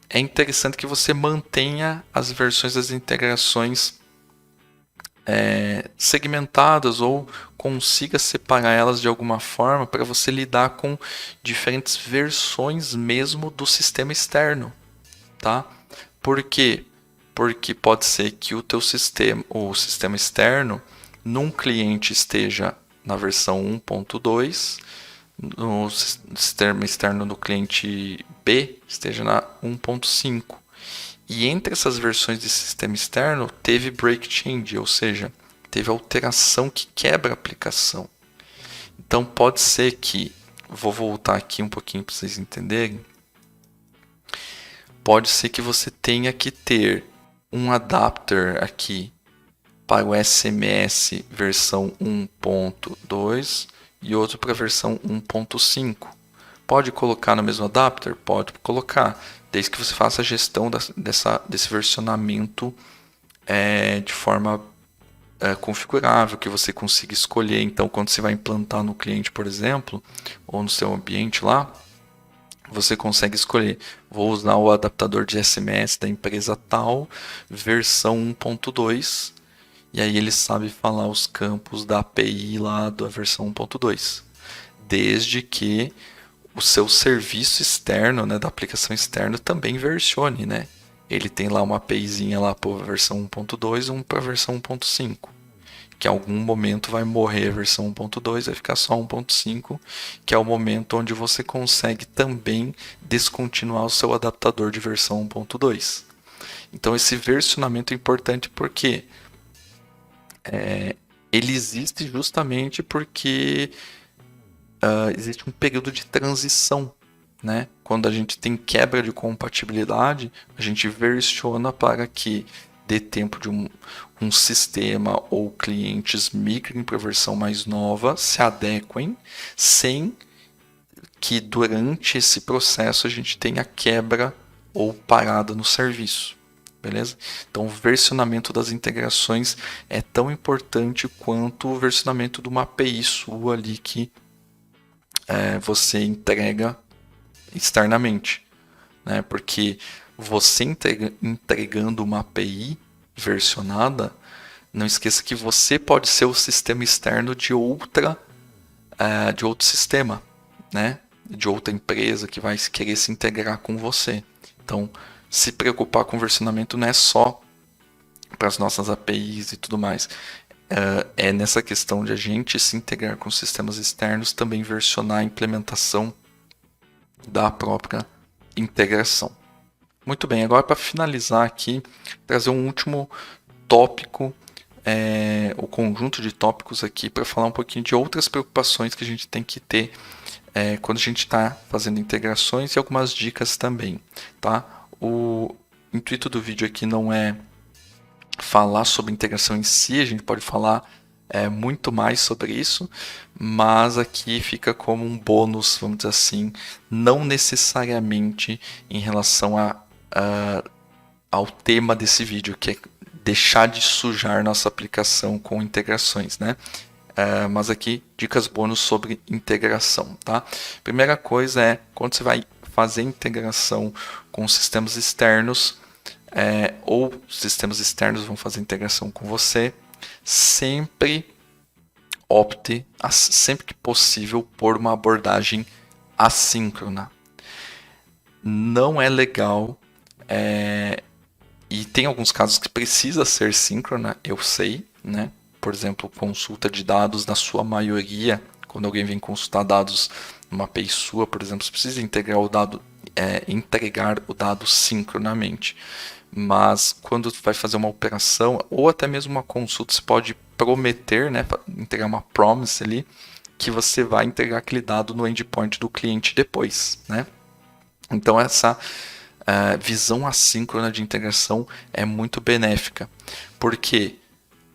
É interessante que você mantenha as versões das integrações segmentadas ou consiga separar elas de alguma forma para você lidar com diferentes versões mesmo do sistema externo, tá? Por quê? Porque pode ser que o sistema externo, num cliente esteja na versão 1.2, no sistema externo do cliente B esteja na 1.5. E entre essas versões de sistema externo teve break change, ou seja, teve alteração que quebra a aplicação. Então pode ser que, vou voltar aqui um pouquinho para vocês entenderem, pode ser que você tenha que ter um adapter aqui para o SMS versão 1.2 e outro para a versão 1.5. Pode colocar no mesmo adapter? Pode colocar, desde que você faça a gestão desse versionamento de forma configurável, que você consiga escolher. Então, quando você vai implantar no cliente, por exemplo, ou no seu ambiente lá, você consegue escolher, vou usar o adaptador de SMS da empresa tal, versão 1.2, e aí ele sabe falar os campos da API lá da versão 1.2, desde que o seu serviço externo, né, da aplicação externa também versione, né? Ele tem lá uma APIzinha lá para a versão 1.2 e um para a versão 1.5. Que em algum momento vai morrer a versão 1.2, vai ficar só 1.5, que é o momento onde você consegue também descontinuar o seu adaptador de versão 1.2. Então esse versionamento é importante porque ele existe justamente porque existe um período de transição, né? Quando a gente tem quebra de compatibilidade, a gente versiona para que dê tempo de um sistema ou clientes migrem para a versão mais nova, se adequem, sem que durante esse processo a gente tenha quebra ou parada no serviço. Beleza? Então, o versionamento das integrações é tão importante quanto o versionamento de uma API sua ali que você entrega externamente, né? Porque você entregando uma API versionada, não esqueça que você pode ser o sistema externo de outro sistema, né? De outra empresa que vai querer se integrar com você. Então, se preocupar com o versionamento não é só para as nossas APIs e tudo mais. É nessa questão de a gente se integrar com sistemas externos, também versionar a implementação da própria integração. Muito bem, agora para finalizar aqui, trazer um último tópico, o conjunto de tópicos aqui, para falar um pouquinho de outras preocupações que a gente tem que ter quando a gente está fazendo integrações e algumas dicas também. Tá? O intuito do vídeo aqui não é falar sobre integração em si, a gente pode falar muito mais sobre isso, mas aqui fica como um bônus, vamos dizer assim, não necessariamente em relação ao tema desse vídeo, que é deixar de sujar nossa aplicação com integrações, né? Mas aqui dicas bônus sobre integração, tá? Primeira coisa é quando você vai fazer integração com sistemas externos, ou sistemas externos vão fazer integração com você, sempre opte, sempre que possível, por uma abordagem assíncrona. Não é legal, e tem alguns casos que precisa ser síncrona, eu sei, né? Por exemplo, consulta de dados, na sua maioria, quando alguém vem consultar dados numa API sua, por exemplo, você precisa integrar o dado, entregar o dado sincronamente. Mas quando vai fazer uma operação, ou até mesmo uma consulta, você pode prometer, né, entregar uma promise ali, que você vai entregar aquele dado no endpoint do cliente depois, né? Então essa visão assíncrona de integração é muito benéfica. Por quê?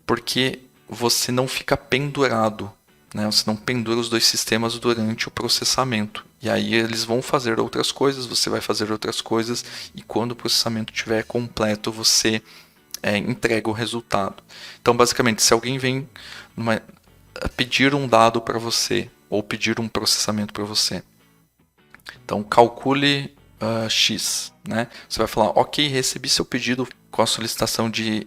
Porque você não fica pendurado, né? Você não pendura os dois sistemas durante o processamento. E aí eles vão fazer outras coisas, você vai fazer outras coisas, e quando o processamento estiver completo, você entrega o resultado. Então, basicamente, se alguém vem pedir um dado para você, ou pedir um processamento para você, então calcule X, né? Você vai falar, ok, recebi seu pedido com a solicitação de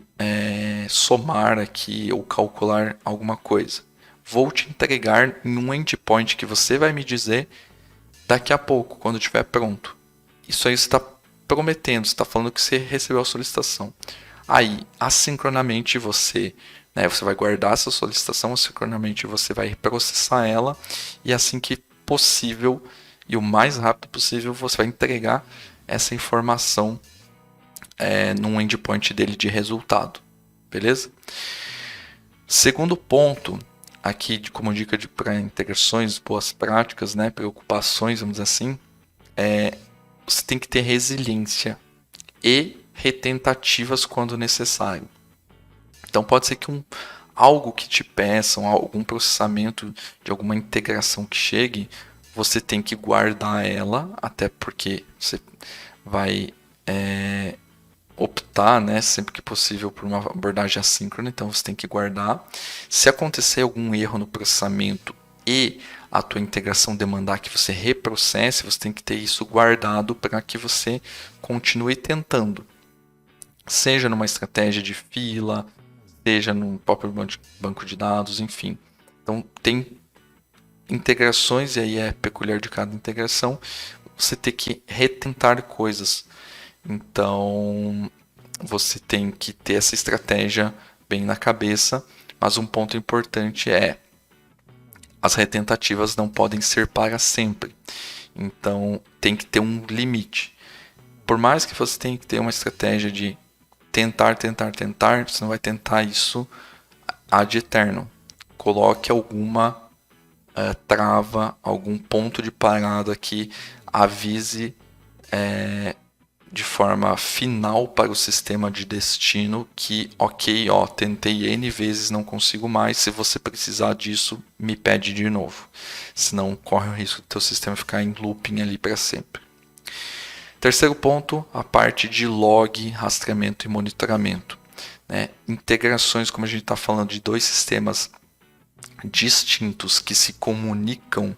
somar aqui ou calcular alguma coisa. Vou te entregar em um endpoint que você vai me dizer daqui a pouco, quando estiver pronto. Isso aí você está prometendo, você está falando que você recebeu a solicitação. Aí, assincronamente, você vai guardar essa solicitação, assincronamente você vai processar ela, e assim que possível e o mais rápido possível você vai entregar essa informação num endpoint dele de resultado. Beleza? Segundo ponto, aqui como dica para integrações, boas práticas, né, preocupações, vamos dizer assim, você tem que ter resiliência e retentativas quando necessário. Então pode ser que algo que te peçam, algum processamento de alguma integração que chegue, você tem que guardar ela, até porque você vai optar, né, sempre que possível, por uma abordagem assíncrona, então você tem que guardar. Se acontecer algum erro no processamento e a tua integração demandar que você reprocesse, você tem que ter isso guardado para que você continue tentando. Seja numa estratégia de fila, seja no próprio banco de dados, enfim. Então tem integrações, e aí é peculiar de cada integração, você tem que retentar coisas. Então você tem que ter essa estratégia bem na cabeça, mas um ponto importante é as retentativas não podem ser para sempre. Então tem que ter um limite. Por mais que você tenha que ter uma estratégia de tentar, você não vai tentar isso ad eterno. Coloque alguma trava, algum ponto de parada que avise de forma final para o sistema de destino que, ok, tentei N vezes, não consigo mais, se você precisar disso, me pede de novo. Senão corre o risco do teu sistema ficar em looping ali para sempre. Terceiro ponto, a parte de log, rastreamento e monitoramento. Né? Integrações, como a gente está falando de dois sistemas distintos que se comunicam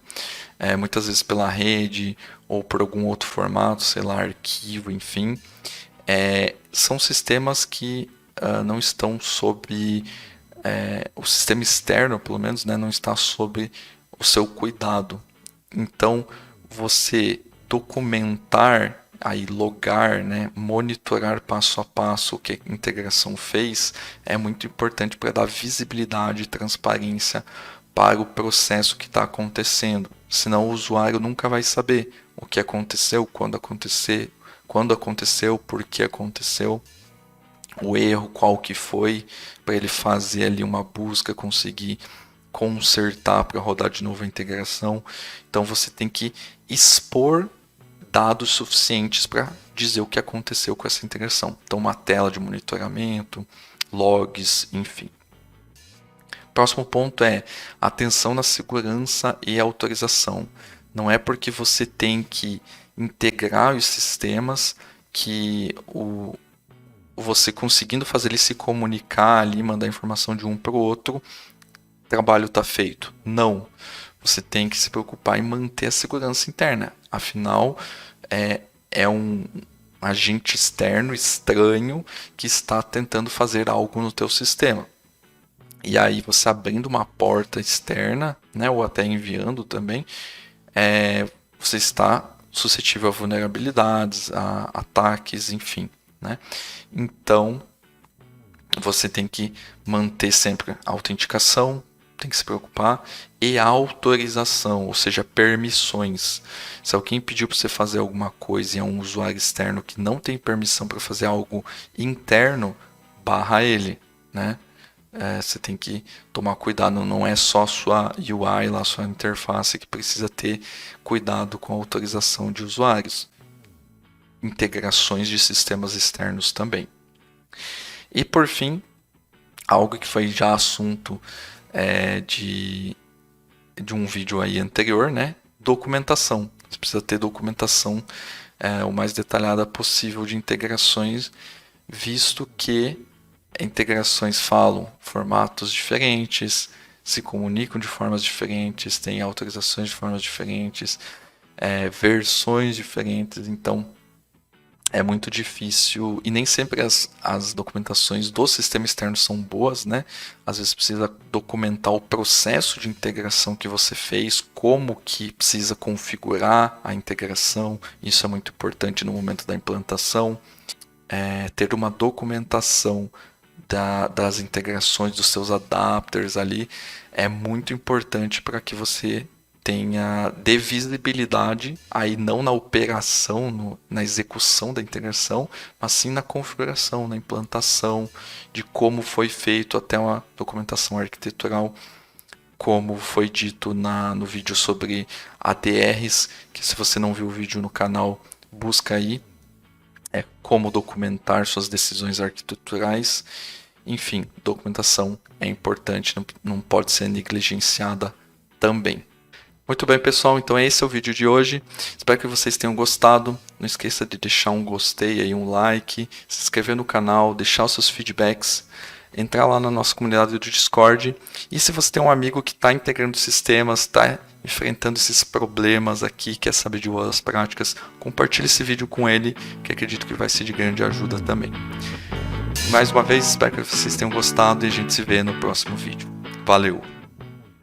muitas vezes pela rede ou por algum outro formato, sei lá, arquivo, enfim, são sistemas que não estão sob o sistema externo, pelo menos, né, não está sob o seu cuidado. Então, você documentar, aí logar, né, monitorar passo a passo o que a integração fez é muito importante para dar visibilidade e transparência para o processo que está acontecendo. Senão o usuário nunca vai saber o que aconteceu, quando aconteceu, por que aconteceu, o erro, qual que foi, para ele fazer ali uma busca, conseguir consertar para rodar de novo a integração. Então você tem que expor dados suficientes para dizer o que aconteceu com essa integração. Então uma tela de monitoramento, logs, enfim. Próximo ponto é atenção na segurança e autorização. Não é porque você tem que integrar os sistemas que você conseguindo fazer ele se comunicar ali, mandar informação de um para o outro, o trabalho está feito. Não. Você tem que se preocupar em manter a segurança interna. Afinal, é um agente externo, estranho, que está tentando fazer algo no teu sistema. E aí você abrindo uma porta externa, né, ou até enviando também, você está suscetível a vulnerabilidades, a ataques, enfim, né? Então você tem que manter sempre a autenticação, tem que se preocupar, e a autorização, ou seja, permissões. Se alguém pediu para você fazer alguma coisa e é um usuário externo que não tem permissão para fazer algo interno, barra ele, né? Você tem que tomar cuidado, não é só a sua UI, lá, a sua interface que precisa ter cuidado com a autorização de usuários. Integrações de sistemas externos também. E por fim, algo que foi já assunto de um vídeo aí anterior, né? Documentação. Você precisa ter documentação o mais detalhada possível de integrações, visto que integrações falam formatos diferentes, se comunicam de formas diferentes, têm autorizações de formas diferentes, versões diferentes, então é muito difícil e nem sempre as documentações do sistema externo são boas, né? Às vezes precisa documentar o processo de integração que você fez, como que precisa configurar a integração, isso é muito importante no momento da implantação. Ter uma documentação das integrações dos seus adapters ali é muito importante para que você tenha dê visibilidade aí não na operação, na execução da integração, mas sim na configuração, na implantação, de como foi feito até uma documentação arquitetural, como foi dito no vídeo sobre ADRs, que se você não viu o vídeo no canal, busca aí, como documentar suas decisões arquiteturais. Enfim, documentação é importante, não pode ser negligenciada também. Muito bem, pessoal, então esse é o vídeo de hoje. Espero que vocês tenham gostado. Não esqueça de deixar um gostei aí, um like, se inscrever no canal, deixar os seus feedbacks, entrar lá na nossa comunidade do Discord. E se você tem um amigo que está integrando sistemas, está enfrentando esses problemas aqui, quer saber de boas práticas, compartilhe esse vídeo com ele, que acredito que vai ser de grande ajuda também. Mais uma vez, espero que vocês tenham gostado e a gente se vê no próximo vídeo. Valeu!